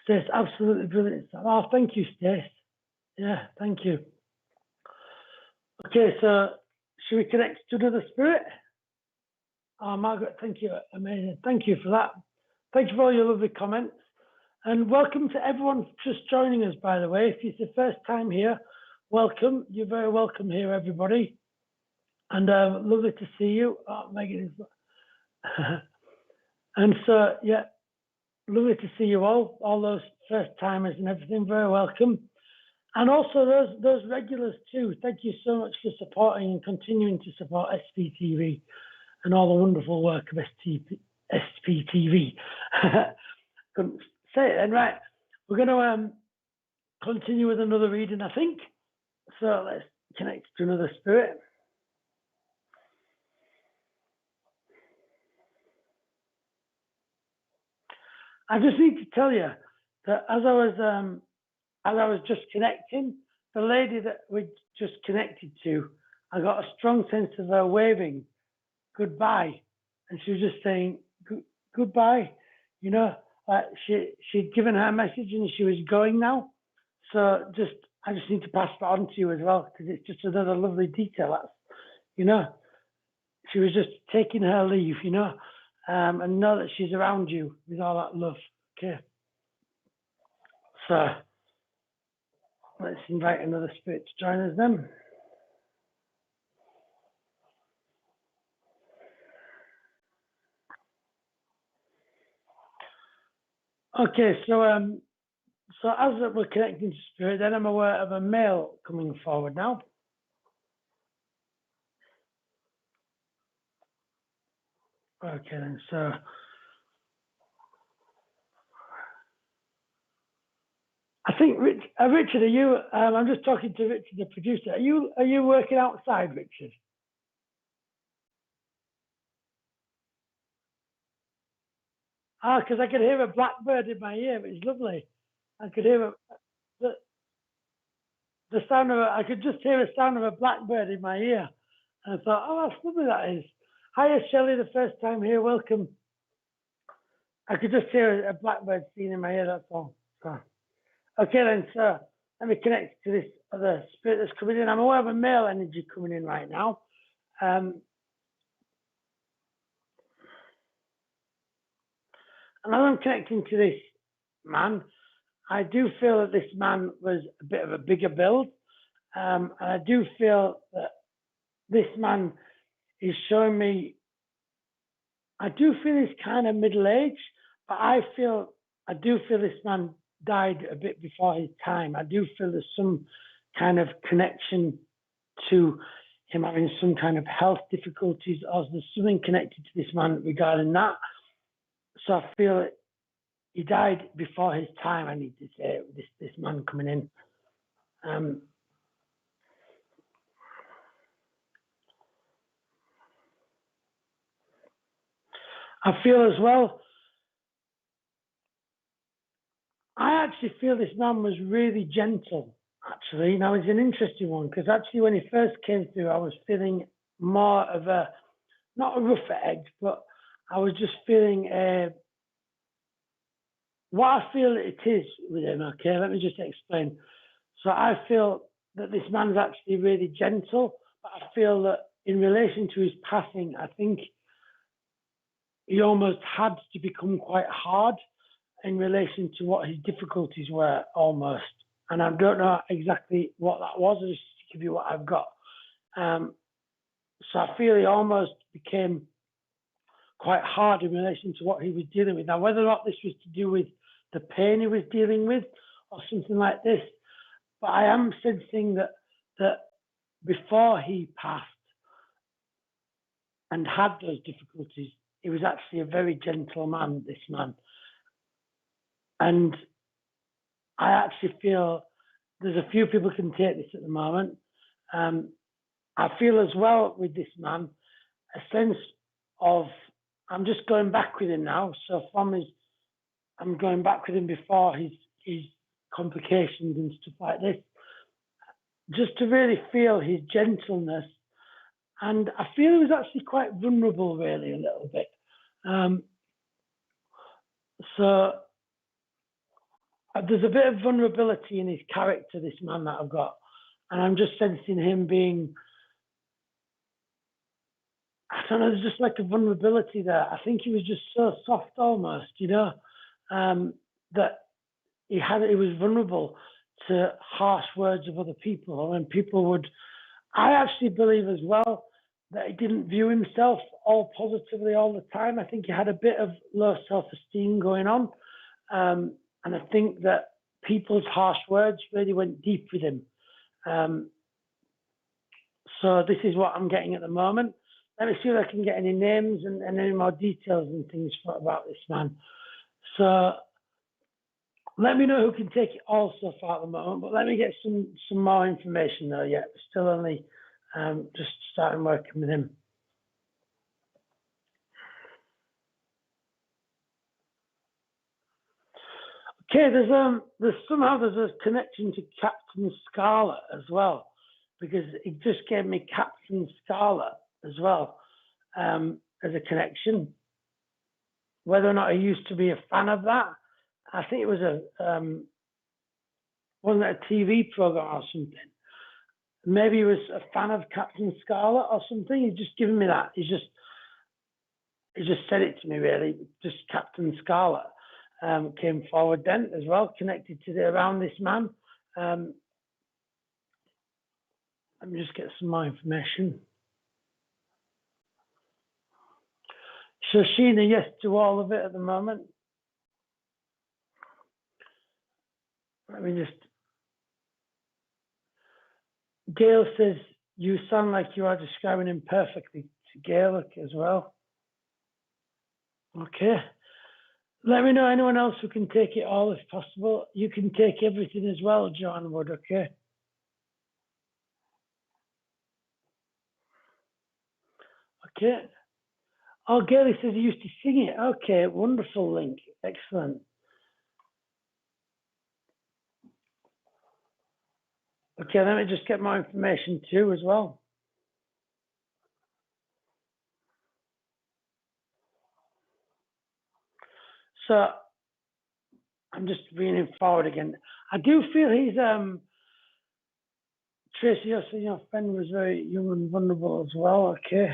Stace, absolutely brilliant. Oh, thank you, Stace. Yeah, thank you. Okay, so should we connect to another spirit? Oh, Margaret, thank you. Amazing. Thank you for that. Thank you for all your lovely comments. And welcome to everyone just joining us, by the way. If it's the first time here, welcome. You're very welcome here, everybody. And lovely to see you. Oh, Megan is... And so, yeah, lovely to see you all those first timers and everything. Very welcome. And also those regulars too. Thank you so much for supporting and continuing to support SPTV and all the wonderful work of SPTV. Couldn't say it then, right? We're going to continue with another reading, I think. So let's connect to another spirit. I just need to tell you that as I was just connecting, the lady that we just connected to, I got a strong sense of her waving goodbye, and she was just saying goodbye. You know, she'd given her message and she was going now. So I just need to pass that on to you as well, because it's just another lovely detail. That's, you know, she was just taking her leave, you know, and know that she's around you with all that love. Okay. So let's invite another spirit to join us then. Okay, so as we're connecting to spirit, then I'm aware of a male coming forward now. Okay, then, so I think Richard, are you? I'm just talking to Richard, the producer. Are you working outside, Richard? Ah, because I could hear a blackbird in my ear. It was lovely. I could hear the sound of I could just hear the sound of a blackbird in my ear. And I thought, oh, that's lovely that is. Hiya, Shelley, the first time here, welcome. I could just hear a blackbird singing in my ear, that's all. So, okay then, so let me connect to this other spirit that's coming in. I'm aware of a male energy coming in right now. And as I'm connecting to this man, I do feel that this man was a bit of a bigger build. And I do feel that this man is showing me, I do feel he's kind of middle-aged, but I do feel this man died a bit before his time. I do feel there's some kind of connection to him having some kind of health difficulties, or there's something connected to this man regarding that. So I feel that he died before his time, I need to say, this man coming in. I feel as well, I actually feel this man was really gentle, actually. Now, it's an interesting one, because actually when he first came through, I was feeling more of a, not a rougher edge, but I was just feeling what I feel it is with him, okay? Let me just explain. So I feel that this man's actually really gentle, but I feel that in relation to his passing, I think he almost had to become quite hard in relation to what his difficulties were, almost. And I don't know exactly what that was, I'll just give you what I've got. So I feel he almost became quite hard in relation to what he was dealing with. Now, whether or not this was to do with the pain he was dealing with or something like this, but I am sensing that before he passed and had those difficulties, he was actually a very gentle man, this man. And I actually feel there's a few people can take this at the moment. I feel as well with this man, a sense of, I'm just going back with him now. So from his, I'm going back with him before his complications and stuff like this, just to really feel his gentleness. And I feel he was actually quite vulnerable, really, a little bit. So there's a bit of vulnerability in his character, this man that I've got. And I'm just sensing him being, I don't know, there's just like a vulnerability there. I think he was just so soft almost, you know, that he was vulnerable to harsh words of other people. Or when people would, I actually believe as well that he didn't view himself all positively all the time. I think he had a bit of low self-esteem going on. And I think that people's harsh words really went deep with him. So this is what I'm getting at the moment. Let me see if I can get any names and any more details and things about this man. So let me know who can take it all so far at the moment, but let me get some more information though yet. We're still only just starting working with him. Okay, there's a connection to Captain Scarlet as well, because it just gave me Captain Scarlet as well as a connection. Whether or not I used to be a fan of that, I think it was wasn't it a TV program or something? Maybe he was a fan of Captain Scarlet or something. He's just given me that. He just said it to me, really. Just Captain Scarlet came forward then as well, connected to around this man. Let me just get some more information. So Sheena, yes to all of it at the moment. let me just. Gail says, you sound like you are describing him perfectly to Gail as well. Okay. Let me know anyone else who can take it all if possible. You can take everything as well, Joanne Wood, okay? Okay. Oh, Gail says he used to sing it. Okay, wonderful link. Excellent. Okay, let me just get more information too as well. So I'm just reading forward again. I do feel he's Tracy, you're saying your friend was very young and vulnerable as well. Okay.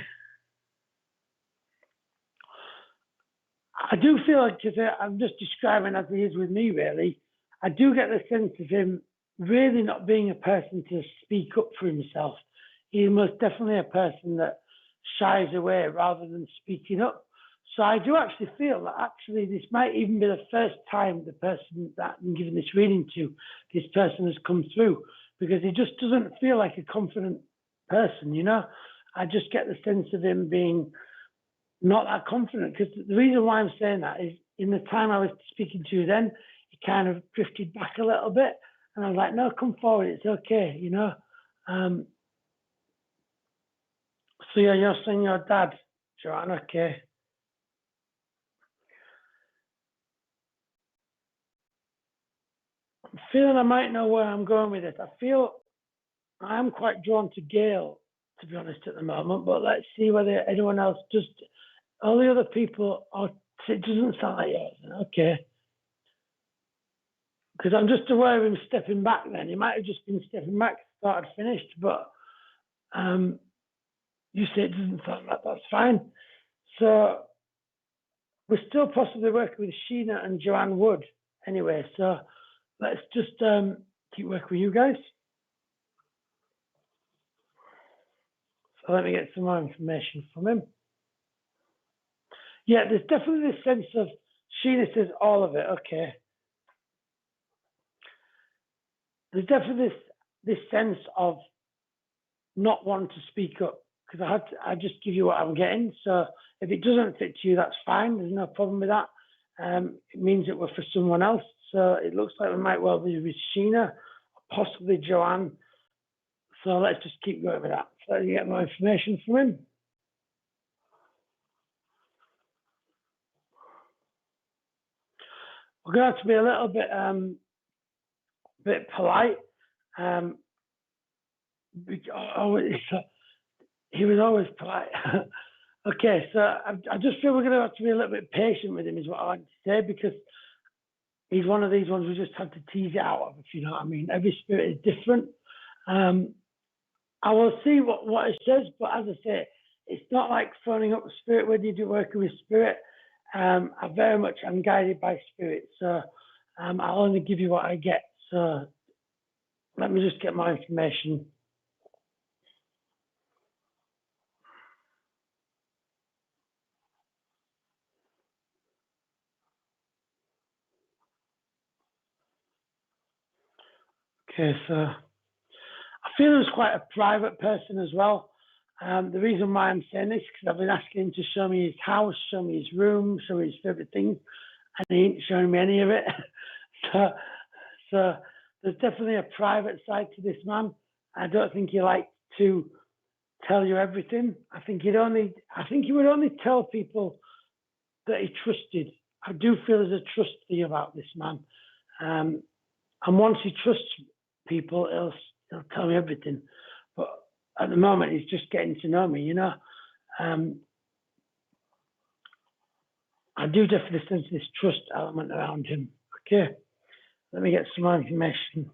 I do feel like, because I'm just describing as he is with me, really. I do get the sense of him really not being a person to speak up for himself. He's most definitely a person that shies away rather than speaking up. So I do actually feel that actually this might even be the first time the person that I'm giving this reading to, this person has come through, because he just doesn't feel like a confident person, you know? I just get the sense of him being not that confident, because the reason why I'm saying that is in the time I was speaking to you then, he kind of drifted back a little bit, and I was like, no, come forward, it's okay, you know. So yeah, you're saying your dad, Joanne, okay. I'm feeling I might know where I'm going with it. I feel I'm quite drawn to Gail, to be honest, at the moment, but let's see whether anyone else, just all the other people, it doesn't sound like yours, okay. Because I'm just aware of him stepping back then. He might have just been stepping back, started, finished, but you say it doesn't sound like that's fine. So we're still possibly working with Sheena and Joanne Wood anyway, so let's just keep working with you guys. So let me get some more information from him. Yeah, there's definitely this sense of, Sheena says all of it, okay. There's definitely this sense of not wanting to speak up, because I just give you what I'm getting. So if it doesn't fit to you, that's fine. There's no problem with that. It means that we're for someone else. So it looks like we might well be with Sheena, possibly Joanne. So let's just keep going with that. So you get more information from him. We're going to have to be a little bit polite. He was always polite. Okay, so I just feel we're going to have to be a little bit patient with him, is what I like to say, because he's one of these ones we just have to tease it out of, if you know what I mean. Every spirit is different. I will see what it says, but as I say, it's not like phoning up spirit when you do working with spirit. I very much am guided by spirit, so I'll only give you what I get. So let me just get my information. Okay, so I feel he was quite a private person as well. The reason why I'm saying this is because I've been asking him to show me his house, show me his room, show me his favorite things, and he ain't showing me any of it. So there's definitely a private side to this man. I don't think he liked to tell you everything. I think he would only tell people that he trusted. I do feel there's a trust thing about this man. And once he trusts people, he'll tell me everything. But at the moment, he's just getting to know me, you know. I do definitely sense this trust element around him. Okay, let me get some more information.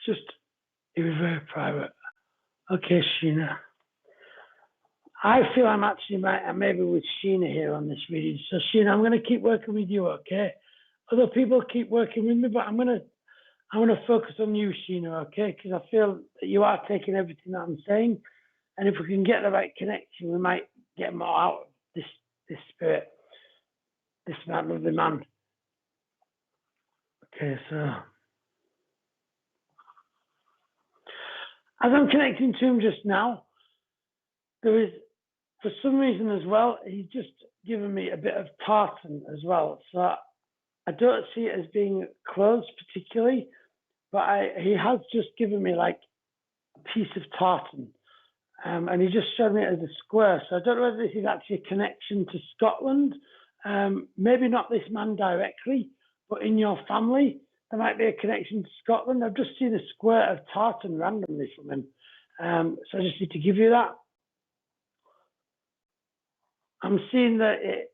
he was very private. Okay, Sheena. I feel I'm actually maybe with Sheena here on this reading. So Sheena, I'm going to keep working with you, okay? Other people keep working with me, but I'm going to focus on you, Sheena, okay? Because I feel that you are taking everything that I'm saying, and if we can get the right connection, we might get more out of this spirit, this lovely man. Okay, so as I'm connecting to him just now, there is, for some reason as well, he's just given me a bit of tartan as well. So I don't see it as being closed particularly, but he has just given me like a piece of tartan. And he just showed me it as a square. So I don't know whether this is actually a connection to Scotland. Maybe not this man directly, but in your family, there might be a connection to Scotland. I've just seen a square of tartan randomly from him. So I just need to give you that. I'm seeing that it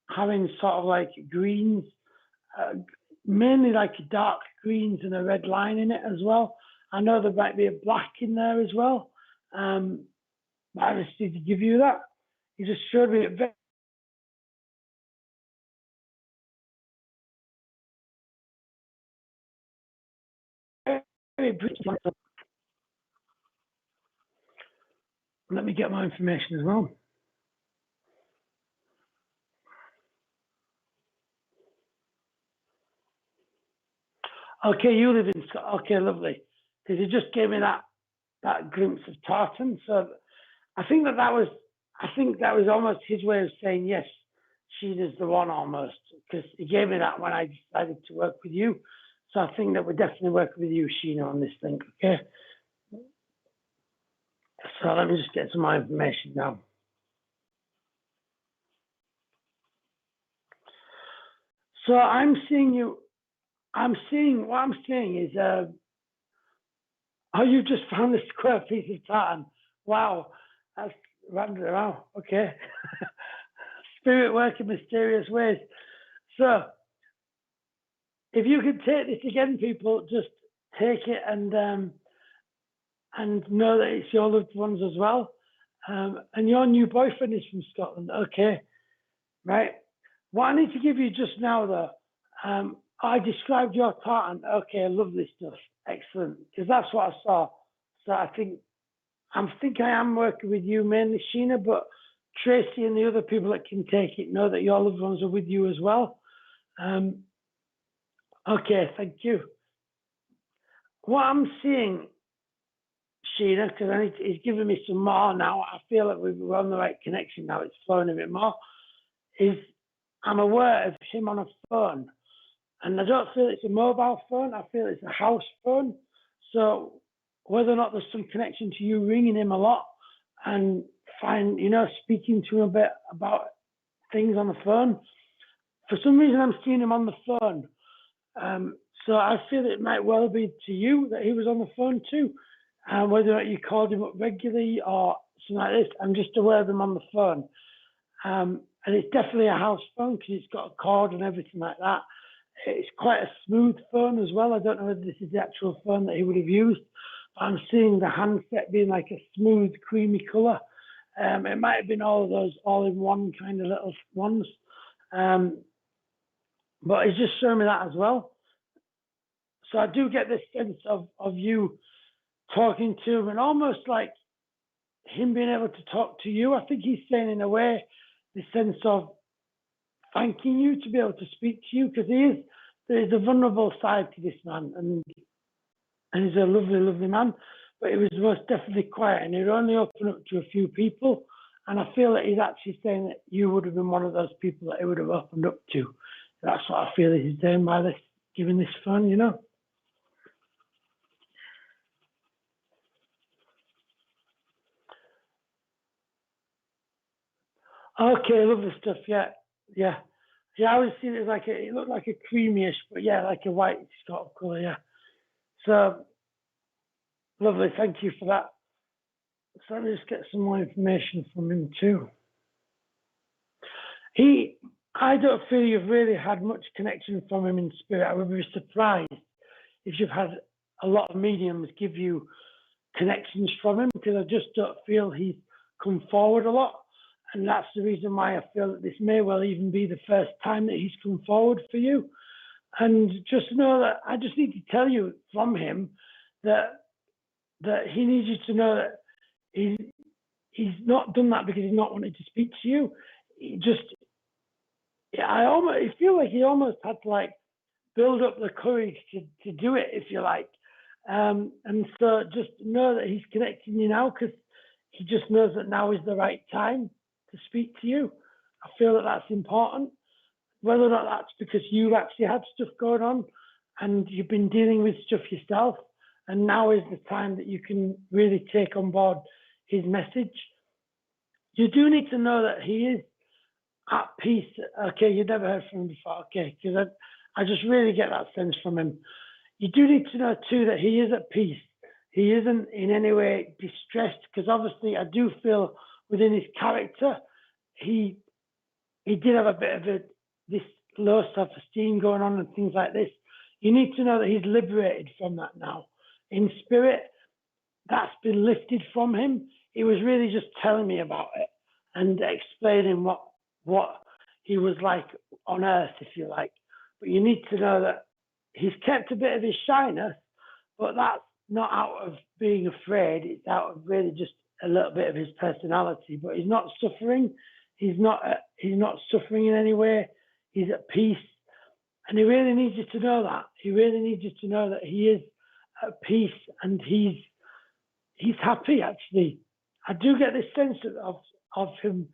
having sort of like greens, mainly like dark greens and a red line in it as well. I know there might be a black in there as well. But I just need to give you that. He just showed me it very, very briefly. Let me get my information as well. Okay, you live in Scotland. Okay, lovely. Because he just gave me that glimpse of tartan. So I think that was almost his way of saying yes, Sheena's the one almost. Because he gave me that when I decided to work with you. So I think that we're definitely working with you, Sheena, on this thing. Okay. So let me just get some more information now. So I'm seeing what I'm seeing is, oh, you just found a square piece of tartan. Wow, that's random. Wow, okay. Spirit work in mysterious ways. So if you could take this again, people, just take it and know that it's your loved ones as well. And your new boyfriend is from Scotland. Okay, right. What I need to give you just now, though, I described your tartan. Okay, lovely stuff. Excellent. Because that's what I saw. So I think I am working with you mainly, Sheena, but Tracy and the other people that can take it know that your loved ones are with you as well. Okay, thank you. What I'm seeing, Sheena, because he's giving me some more now. I feel that we're on the right connection now. It's flowing a bit more. I'm aware of him on a phone, and I don't feel it's a mobile phone. I feel it's a house phone. So whether or not there's some connection to you ringing him a lot and speaking to him a bit about things on the phone. For some reason, I'm seeing him on the phone. So I feel it might well be to you that he was on the phone too. Whether or not you called him up regularly or something like this, I'm just aware of him on the phone. And it's definitely a house phone because it's got a cord and everything like that. It's quite a smooth phone as well. I don't know whether this is the actual phone that he would have used, but I'm seeing the handset being like a smooth, creamy colour. It might have been all of those all-in-one kind of little ones. But he's just showing me that as well. So I do get this sense of you talking to him and almost like him being able to talk to you. I think he's saying in a way the sense of thanking you to be able to speak to you, because there is a vulnerable side to this man, and he's a lovely, lovely man, but he was most definitely quiet, and he'd only open up to a few people, and I feel that he's actually saying that you would have been one of those people that he would have opened up to. That's what I feel he's doing by this, giving this phone, you know. Okay, lovely stuff. Yeah. I always see it as it looked like a creamyish, but yeah, like a white sort of colour. Yeah. So lovely. Thank you for that. So let me just get some more information from him too. I don't feel you've really had much connection from him in spirit. I would be surprised if you've had a lot of mediums give you connections from him, because I just don't feel he's come forward a lot. And that's the reason why I feel that this may well even be the first time that he's come forward for you. And just know that I just need to tell you from him that he needs you to know that he's not done that because he's not wanted to speak to you. I feel like he almost had to like build up the courage to do it, if you like. And so just know that he's connecting you now, because he just knows that now is the right time to speak to you. I feel that that's important. Whether or not that's because you actually had stuff going on and you've been dealing with stuff yourself, and now is the time that you can really take on board his message. You do need to know that he is at peace. Okay, you've never heard from him before. Okay, because I just really get that sense from him. You do need to know too that he is at peace. He isn't in any way distressed, because obviously I do feel within his character, he did have a bit of this low self-esteem going on and things like this. You need to know that he's liberated from that now. In spirit, that's been lifted from him. He was really just telling me about it and explaining what he was like on earth, if you like. But you need to know that he's kept a bit of his shyness, but that's not out of being afraid. It's out of really just a little bit of his personality. But he's not suffering. He's not suffering in any way. He's at peace. And he really needs you to know that. He really needs you to know that he is at peace and he's happy, actually. I do get this sense of him.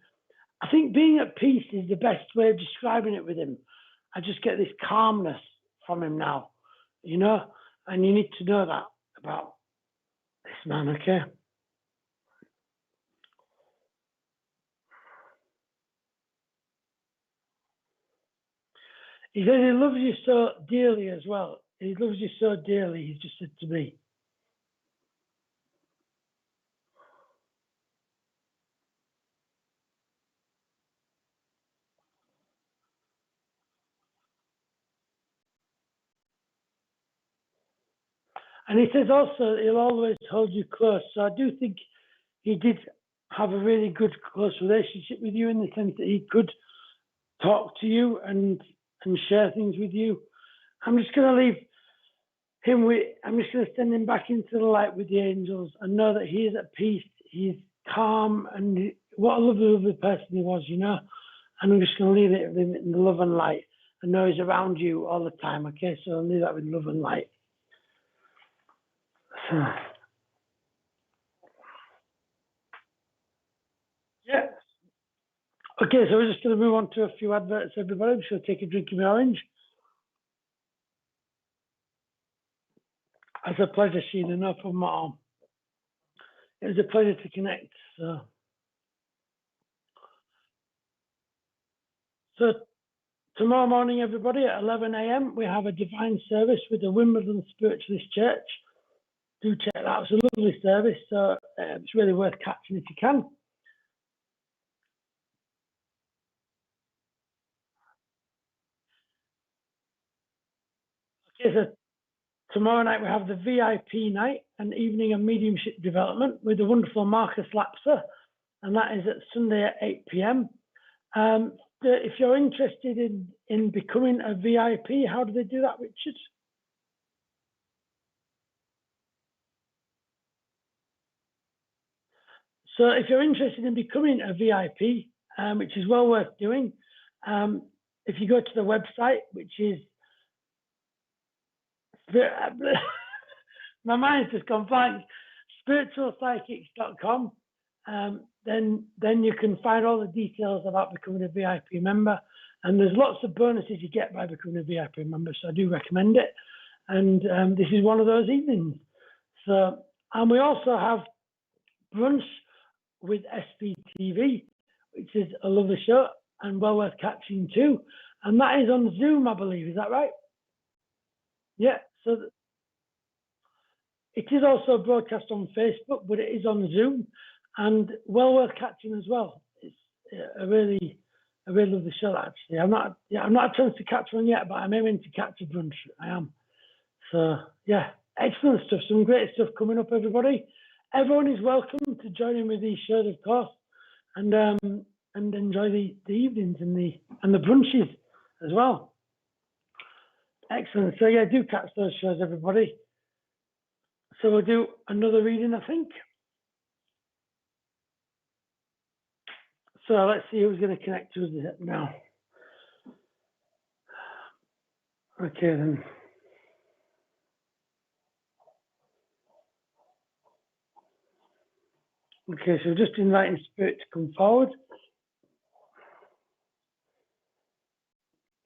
I think being at peace is the best way of describing it with him. I just get this calmness from him now, and you need to know that about this man, okay? He says he loves you so dearly as well. He loves you so dearly, he's just said to me. And he says also he'll always hold you close. So I do think he did have a really good, close relationship with you, in the sense that he could talk to you and share things with you. I'm just going to leave him I'm just going to send him back into the light with the angels and know that he is at peace. He's calm, and what a lovely person he was, And I'm just going to leave it with him in the love and light. I know he's around you all the time, okay? So I'll leave that with love and light. So, yeah. Okay, so we're just going to move on to a few adverts, everybody. I'm just going to take a drink of my orange. It's a pleasure, Sheena, no problem at all. It was a pleasure to connect. So tomorrow morning, everybody, at 11 a.m., we have a divine service with the Wimbledon Spiritualist Church. Do check that out. It's a lovely service, so it's really worth catching if you can. Okay, so tomorrow night we have the VIP night, an evening of mediumship development with the wonderful Marcus Lapser, and that is at Sunday at 8 p.m. If you're interested in becoming a VIP, how do they do that, Richard? So if you're interested in becoming a VIP, which is well worth doing, if you go to the website, which is my mind's just gone blank, spiritualpsychics.com, then you can find all the details about becoming a VIP member. And there's lots of bonuses you get by becoming a VIP member, so I do recommend it. And this is one of those evenings. So, and we also have brunch with SPTV, which is a lovely show and well worth catching too. And that is on Zoom, I believe. Is that right? Yeah. So it is also broadcast on Facebook, but it is on Zoom and well worth catching as well. It's a really lovely show, actually. I'm not a chance to catch one yet, but I'm aiming to catch a brunch. I am. So yeah, Excellent stuff. Some great stuff coming up, everybody. Everyone is welcome to join in with these shows, of course, and enjoy the evenings and the brunches as well. Excellent. So yeah, do catch those shows, everybody. So we'll do another reading, I think. So let's see who's going to connect to us now. Okay then. Okay, so just inviting Spirit to come forward.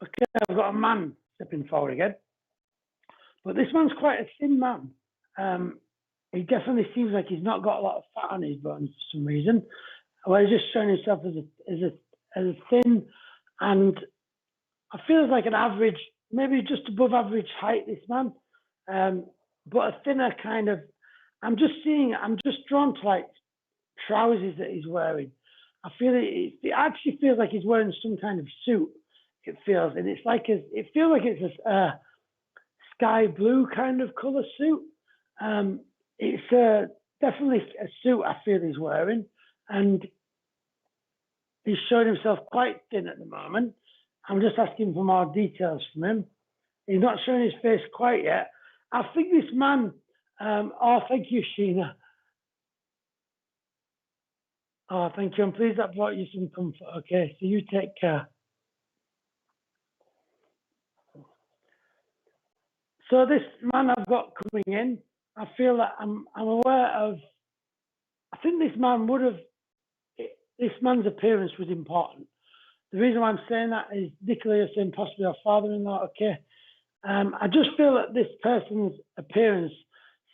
Okay, I've got a man stepping forward again. But this man's quite a thin man. He definitely seems like he's not got a lot of fat on his bones for some reason. Well, he's just showing himself as a thin, and I feel like an average, maybe just above average height, this man. But a thinner kind of, I'm just drawn to like trousers that he's wearing. I feel it actually feels like he's wearing some kind of suit. It feels, and it's like it feels like it's a sky blue kind of color suit. It's definitely a suit I feel he's wearing, and he's showing himself quite thin at the moment. I'm just asking for more details from him. He's not showing his face quite yet. I think this man, oh, thank you, Sheena. Oh, thank you. I'm pleased that brought you some comfort. Okay, so you take care. So this man I've got coming in, I feel that I'm aware of, I think this man's appearance was important. The reason why I'm saying that is Nicola, you're saying possibly our father-in-law, okay. I just feel that this person's appearance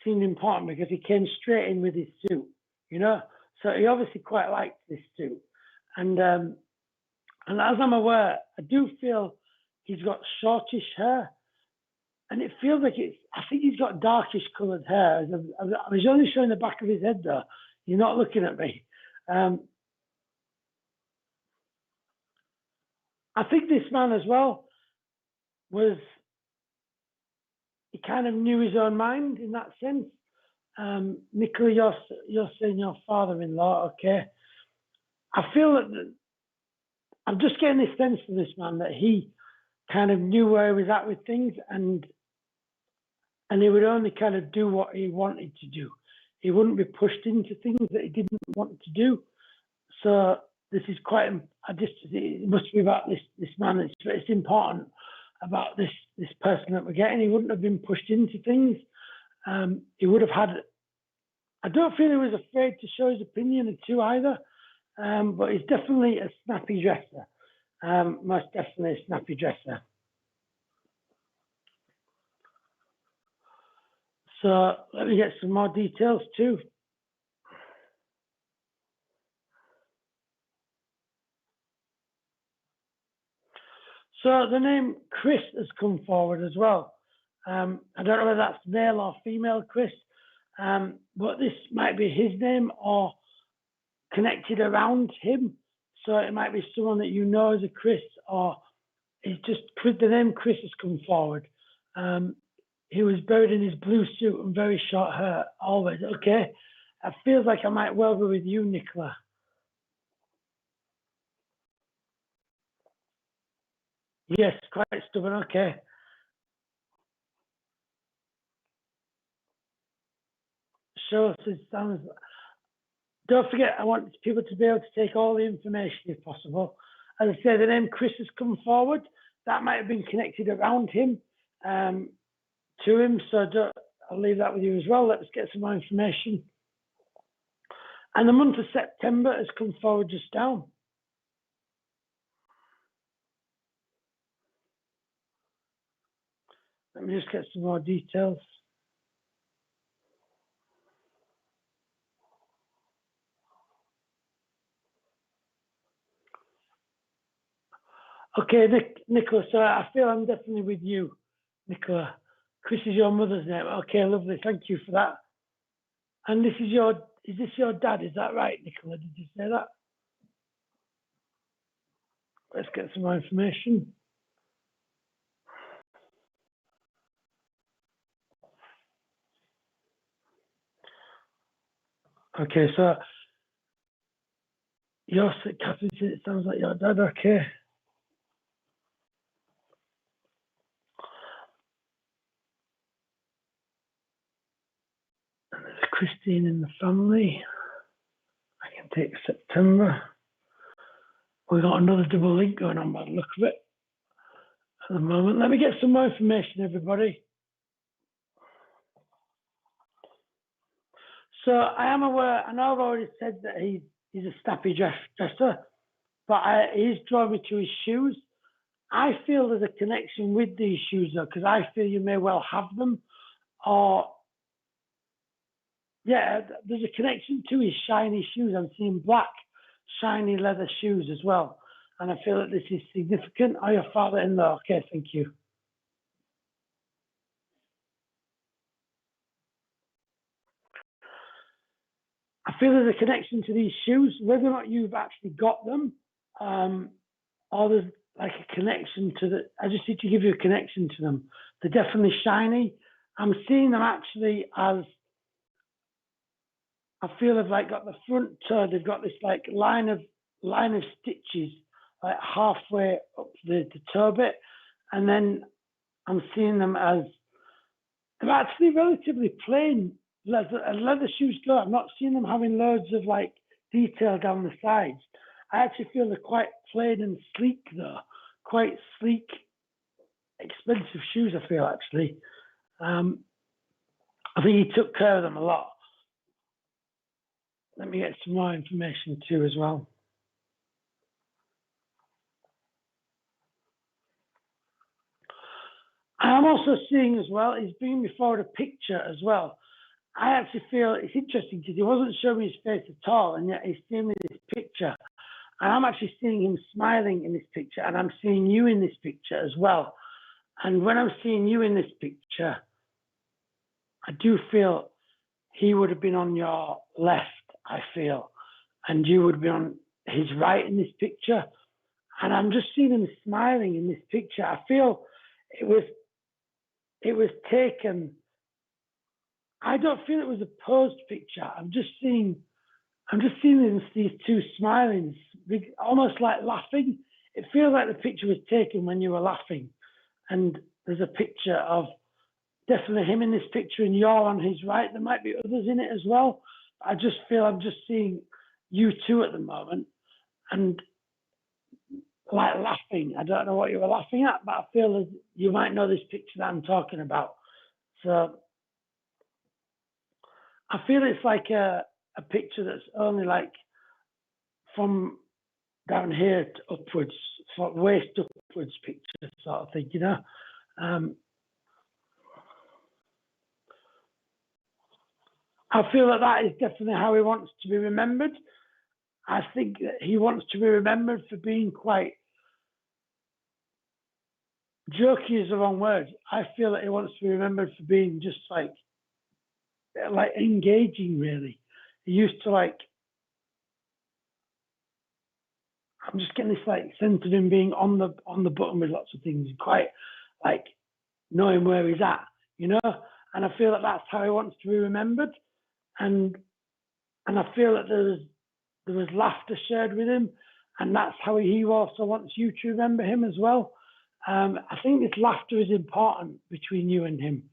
seemed important because he came straight in with his suit, you know? So he obviously quite liked this suit. And as I'm aware, I do feel he's got shortish hair. And it feels like I think he's got darkish coloured hair. I was only showing the back of his head though. You're not looking at me. I think this man as well he kind of knew his own mind in that sense. Nicola, you're saying your father-in-law, okay. I feel that I'm just getting this sense from this man that he kind of knew where he was at with things, and he would only kind of do what he wanted to do. He wouldn't be pushed into things that he didn't want to do. So this is quite, it must be about this man. It's important about this person that we're getting. He wouldn't have been pushed into things. He would have had, I don't feel he was afraid to show his opinion too either, but he's definitely a snappy dresser. Most definitely a snappy dresser. So let me get some more details too. So the name Chris has come forward as well. I don't know whether that's male or female Chris, but this might be his name or connected around him. So it might be someone that you know as a Chris, or it's just the name Chris has come forward. He was buried in his blue suit and very short hair, always. Okay, it feels like I might well be with you, Nicola. Yes, quite stubborn. Okay. So it sounds. Don't forget, I want people to be able to take all the information if possible. As I say, the name Chris has come forward. That might have been connected around him, to him. So I'll leave that with you as well. Let's get some more information. And the month of September has come forward just down. Let me just get some more details. Okay, Nicola, so I feel I'm definitely with you, Nicola. Chris is your mother's name. Okay, lovely. Thank you for that. And is this your dad? Is that right, Nicola? Did you say that? Let's get some more information. Okay, so you're sick, Catherine. It sounds like your dad. Okay. And there's Christine in the family. I can take September. We've got another double link going on by the look of it at the moment. Let me get some more information, everybody. So I am aware, I know I've already said that he's a snappy dresser, but he's drawn me to his shoes. I feel there's a connection with these shoes though, because I feel you may well have them, or yeah, there's a connection to his shiny shoes. I'm seeing black, shiny leather shoes as well. And I feel that this is significant. Oh, your father-in-law. Okay, thank you. I feel there's a connection to these shoes, whether or not you've actually got them, or there's like a connection to the, I just need to give you a connection to them. They're definitely shiny. I'm seeing them actually as, I feel they've like got the front toe, they've got this like line of stitches, like halfway up the toe bit. And then I'm seeing them as, they're actually relatively plain leather shoes go. I'm not seeing them having loads of like detail down the sides. I actually feel they're quite plain and sleek though, quite sleek, expensive shoes. I feel actually. I think he took care of them a lot. Let me get some more information too as well. I'm also seeing as well, he's bringing me forward a picture as well. I actually feel it's interesting because he wasn't showing me his face at all, and yet he's seeing me this picture. And I'm actually seeing him smiling in this picture, and I'm seeing you in this picture as well. And when I'm seeing you in this picture, I do feel he would have been on your left, I feel, and you would be on his right in this picture. And I'm just seeing him smiling in this picture. I feel it was taken. I don't feel it was a posed picture. I'm just seeing these two smiling, almost like laughing. It feels like the picture was taken when you were laughing. And there's a picture of definitely him in this picture and you're on his right. There might be others in it as well. I just feel I'm just seeing you two at the moment and like laughing. I don't know what you were laughing at, but I feel as you might know this picture that I'm talking about. So I feel it's like a picture that's only like from down here to upwards, sort of waist upwards picture sort of thing, you know. I feel that is definitely how he wants to be remembered. I think that he wants to be remembered for being quite, jokey is the wrong word. I feel that he wants to be remembered for being just like engaging really. He used to like, I'm just getting this like sense of him being on the button with lots of things, quite like knowing where he's at, you know. And I feel that that's how he wants to be remembered, and I feel that there was laughter shared with him, and that's how he also wants you to remember him as well. I think this laughter is important between you and him.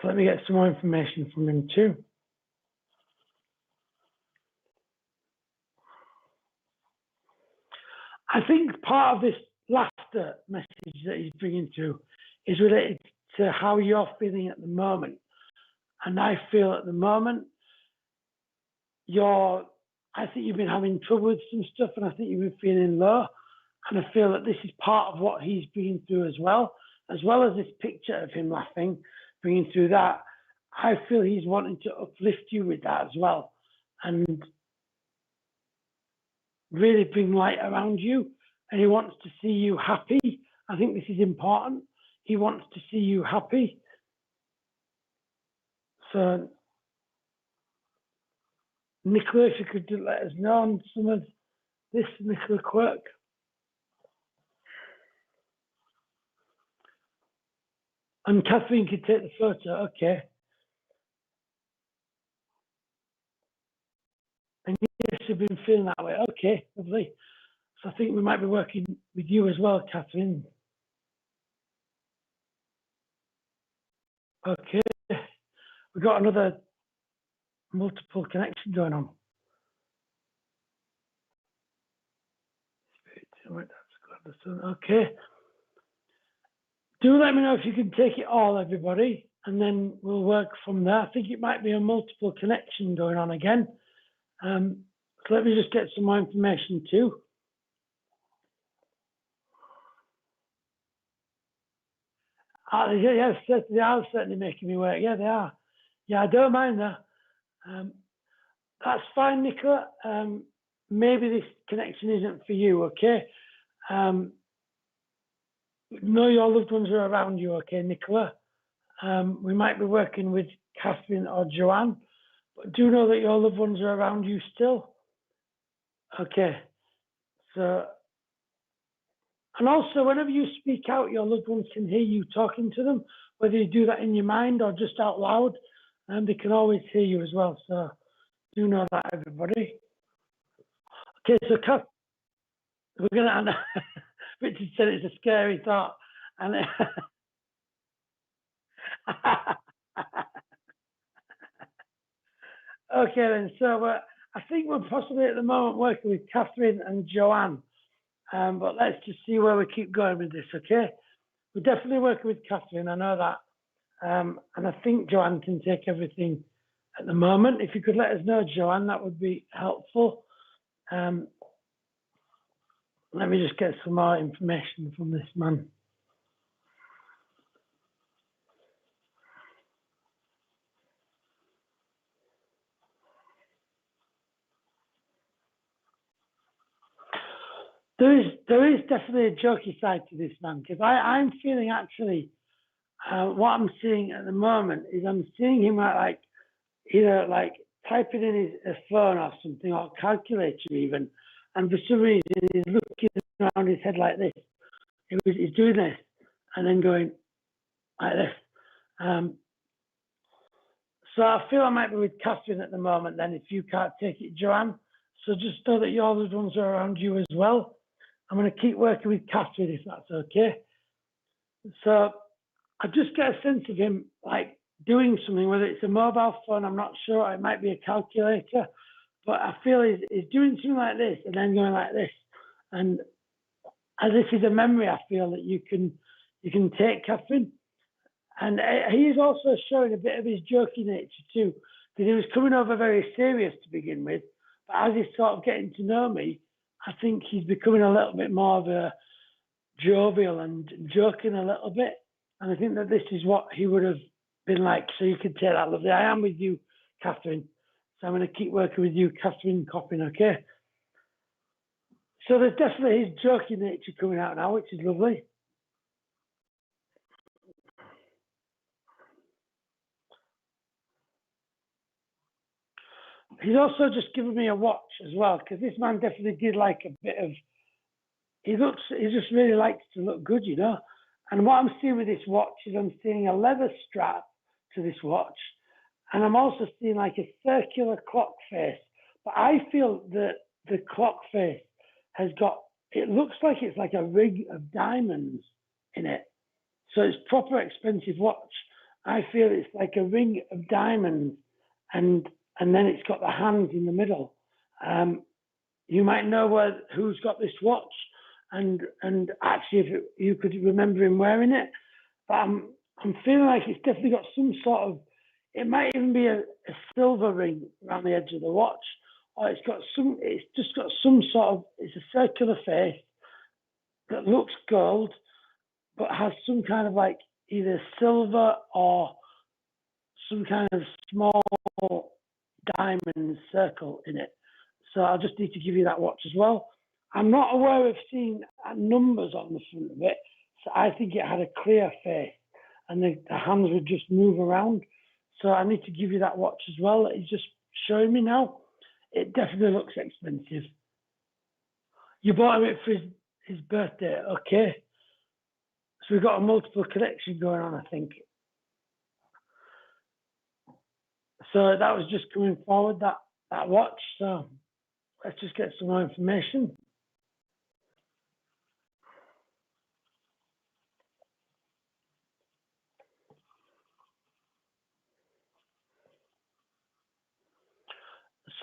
So let me get some more information from him too. I think part of this laughter message that he's bringing through is related to how you're feeling at the moment. And I feel at the moment, I think you've been having trouble with some stuff, and I think you've been feeling low. And I feel that this is part of what he's been through as well as this picture of him laughing, bringing through that. I feel he's wanting to uplift you with that as well, and really bring light around you. And he wants to see you happy. I think this is important. He wants to see you happy. So, Nicola, if you could let us know on some of this, Nicola Quirk. And Catherine could take the photo, okay. And yes, you've been feeling that way, okay, lovely. So I think we might be working with you as well, Catherine. Okay, we've got another multiple connection going on. Okay. Do let me know if you can take it all, everybody, and then we'll work from there. I think it might be a multiple connection going on again. So let me just get some more information too. Yes, they are certainly making me work. Yeah, they are. Yeah, I don't mind that. That's fine, Nicola. Maybe this connection isn't for you, okay? Know your loved ones are around you, okay, Nicola? We might be working with Catherine or Joanne, but do know that your loved ones are around you still. Okay, so, and also whenever you speak out, your loved ones can hear you talking to them, whether you do that in your mind or just out loud, and they can always hear you as well. So do know that, everybody. Okay, so Kath, we're gonna, Richard said it's a scary thought, and okay then, so I think we're possibly at the moment working with Catherine and Joanne, but let's just see where we keep going with this, okay? We're definitely working with Catherine, I know that, and I think Joanne can take everything at the moment. If you could let us know, Joanne, that would be helpful. Let me just get some more information from this man. There is definitely a jokey side to this man, because I'm feeling actually what I'm seeing at the moment is I'm seeing him like either like typing in his phone or something, or calculator even, and for some reason he's looking around his head like this. He's doing this and then going like this. So I feel I might be with Catherine at the moment then, if you can't take it, Joanne. So just know that your loved ones are around you as well. I'm going to keep working with Catherine if that's okay. So I just get a sense of him like doing something, whether it's a mobile phone, I'm not sure, it might be a calculator, but I feel he's doing something like this and then going like this. And as this is a memory, I feel that you can take, Catherine. And he is also showing a bit of his jokey nature too, because he was coming over very serious to begin with, but as he's sort of getting to know me, I think he's becoming a little bit more of a jovial and joking a little bit. And I think that this is what he would have been like. So you can take that, lovely. I am with you, Catherine. So I'm going to keep working with you, Catherine Coppin, okay? So there's definitely his joking nature coming out now, which is lovely. He's also just given me a watch as well, because this man definitely did like a bit of, he just really likes to look good, you know? And what I'm seeing with this watch is I'm seeing a leather strap to this watch, and I'm also seeing like a circular clock face. But I feel that the clock face has got, it looks like it's like a ring of diamonds in it. So it's proper expensive watch. I feel it's like a ring of diamonds, and then it's got the hands in the middle. You might know who's got this watch, and actually if you could remember him wearing it. But I'm feeling like it's definitely got some sort of, it might even be a silver ring around the edge of the watch, or it's just got some sort of, it's a circular face that looks gold, but has some kind of like either silver or some kind of small diamond circle in it. So I'll just need to give you that watch as well. I'm not aware of seeing numbers on the front of it, so I think it had a clear face, and the hands would just move around. So I need to give you that watch as well that he's just showing me now. It definitely looks expensive. You bought him it for his birthday, okay? So we've got a multiple connection going on, I think. So that was just coming forward, that watch. So let's just get some more information.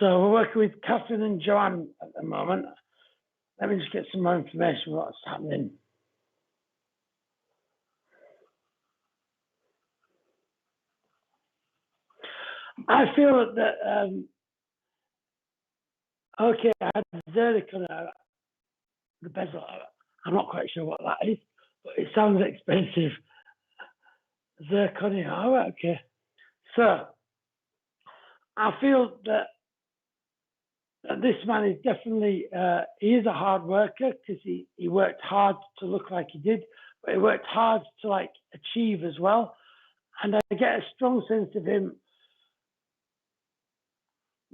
So we're working with Catherine and Joanne at the moment. Let me just get some more information about what's happening. I feel that, okay, I had zircon, the bezel. I'm not quite sure what that is, but it sounds expensive. Zirconia, all right, okay. So I feel that this man is definitely, he is a hard worker because he worked hard to look like he did, but he worked hard to like achieve as well. And I get a strong sense of him,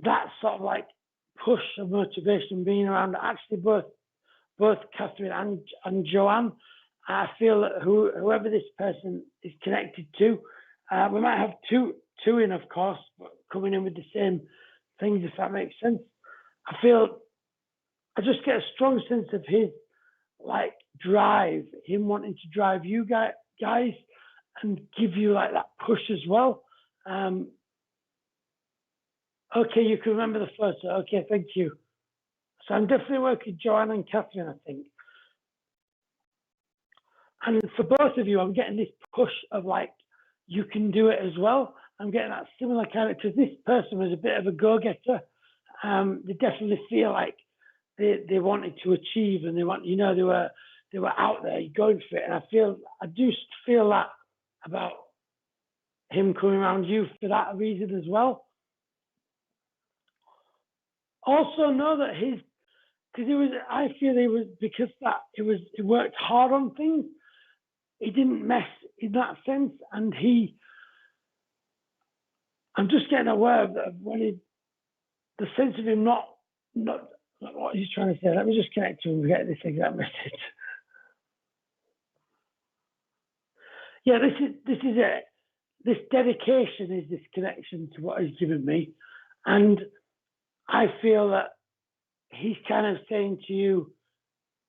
that sort of like push of motivation being around actually both Catherine and Joanne. I feel that whoever this person is connected to, we might have two in, of course, but coming in with the same things, if that makes sense. I just get a strong sense of his like drive, him wanting to drive you guys and give you like that push as well. Okay, you can remember the photo. Okay, thank you. So I'm definitely working with Joanne and Catherine, I think. And for both of you, I'm getting this push of like, you can do it as well. I'm getting that similar kind of, because this person was a bit of a go-getter. They definitely feel like they wanted to achieve, and they were out there going for it. And I do feel that about him coming around you for that reason as well. Also know that he worked hard on things. He didn't mess in that sense, and I'm just getting aware of that when the sense of him not what he's trying to say. Let me just connect to him and get this exact message. Yeah, this is it. This dedication is this connection to what he's given me, and I feel that he's kind of saying to you,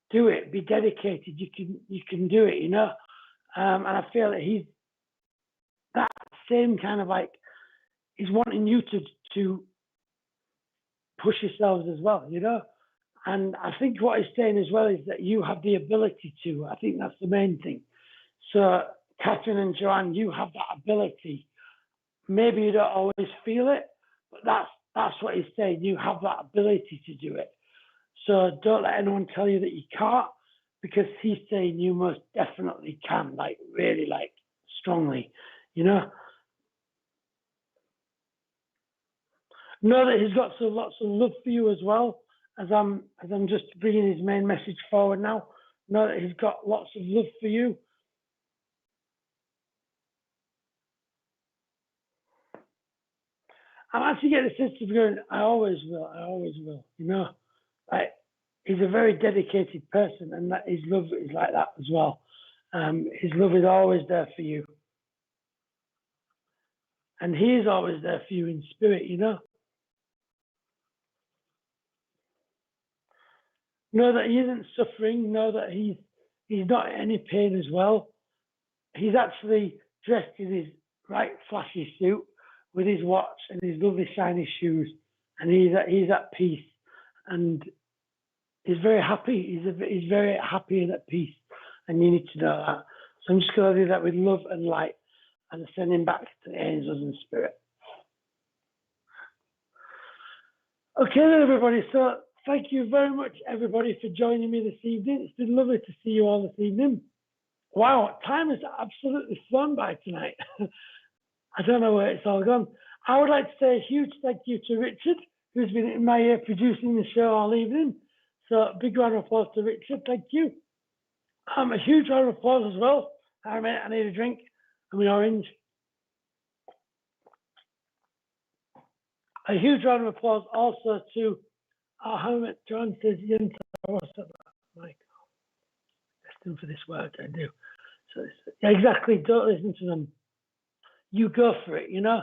do it, be dedicated. You can do it, and I feel that he's that same kind of like he's wanting you to push yourselves as well, And I think what he's saying as well is that you have the ability to. I think that's the main thing. So Catherine and Joanne, you have that ability. Maybe you don't always feel it, but that's what he's saying. You have that ability to do it. So don't let anyone tell you that you can't, because he's saying you most definitely can, like really, like strongly, Know that he's got lots of love for you as well. As I'm just bringing his main message forward now. Know that he's got lots of love for you. I'm actually getting a sense of going, I always will, Like, he's a very dedicated person, and that his love is like that as well. His love is always there for you. And he is always there for you in spirit, Know that he isn't suffering. Know that he's not in any pain as well. He's actually dressed in his right flashy suit with his watch and his lovely shiny shoes, and he's at peace, and he's very happy. He's very happy and at peace, and you need to know that. So I'm just going to do that with love and light, and send him back to the angels and spirit. Okay, then, everybody. So thank you very much, everybody, for joining me this evening. It's been lovely to see you all this evening. Wow, time has absolutely flown by tonight. I don't know where it's all gone. I would like to say a huge thank you to Richard, who's been in my ear producing the show all evening. So big round of applause to Richard. Thank you. A huge round of applause as well. I need a drink. I'm an orange. A huge round of applause also to our hermit. John says, what's up, Mike? Destined for this work I do. Yeah, exactly. Don't listen to them. You go for it, you know?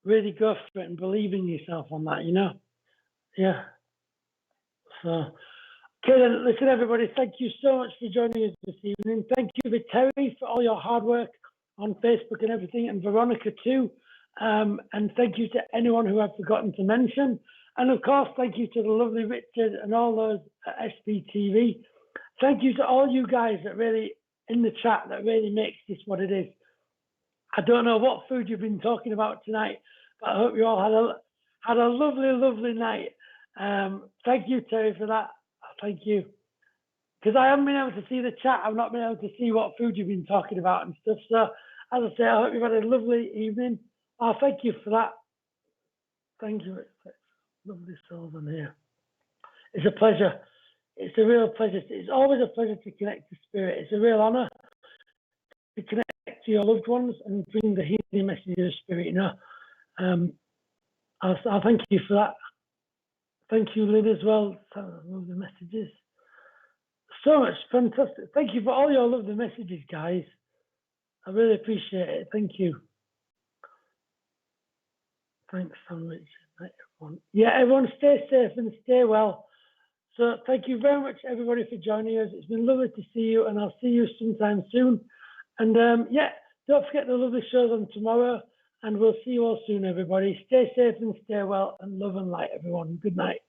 Really go for it and believe in yourself on that, you know? Yeah. So, okay, then, listen, everybody, thank you so much for joining us this evening. Thank you to Terry for all your hard work on Facebook and everything, and Veronica too. And thank you to anyone who I've forgotten to mention. And of course, thank you to the lovely Richard and all those at SBTV. Thank you to all you guys that really, in the chat, that really makes this what it is. I don't know what food you've been talking about tonight, but I hope you all had a lovely, lovely night. Thank you, Terry, for that. Thank you. Because I haven't been able to see the chat. I've not been able to see what food you've been talking about and stuff. So, as I say, I hope you've had a lovely evening. Oh, thank you for that. Thank you. Lovely souls on here. It's a pleasure. It's a real pleasure. It's always a pleasure to connect to spirit. It's a real honor to connect to your loved ones and bring the healing message of spirit, you know. I'll thank you for that. Thank you, Lynn, as well. Love the messages. So much fantastic. Thank you for all your lovely messages, guys. I really appreciate it. Thank you. Thanks, Sam Richard. Everyone. Yeah, everyone stay safe and stay well. So thank you very much, everybody, for joining us. It's been lovely to see you, and I'll see you sometime soon. And yeah, don't forget the lovely shows on tomorrow, and we'll see you all soon, everybody. Stay safe and stay well, and love and light, everyone. Good night.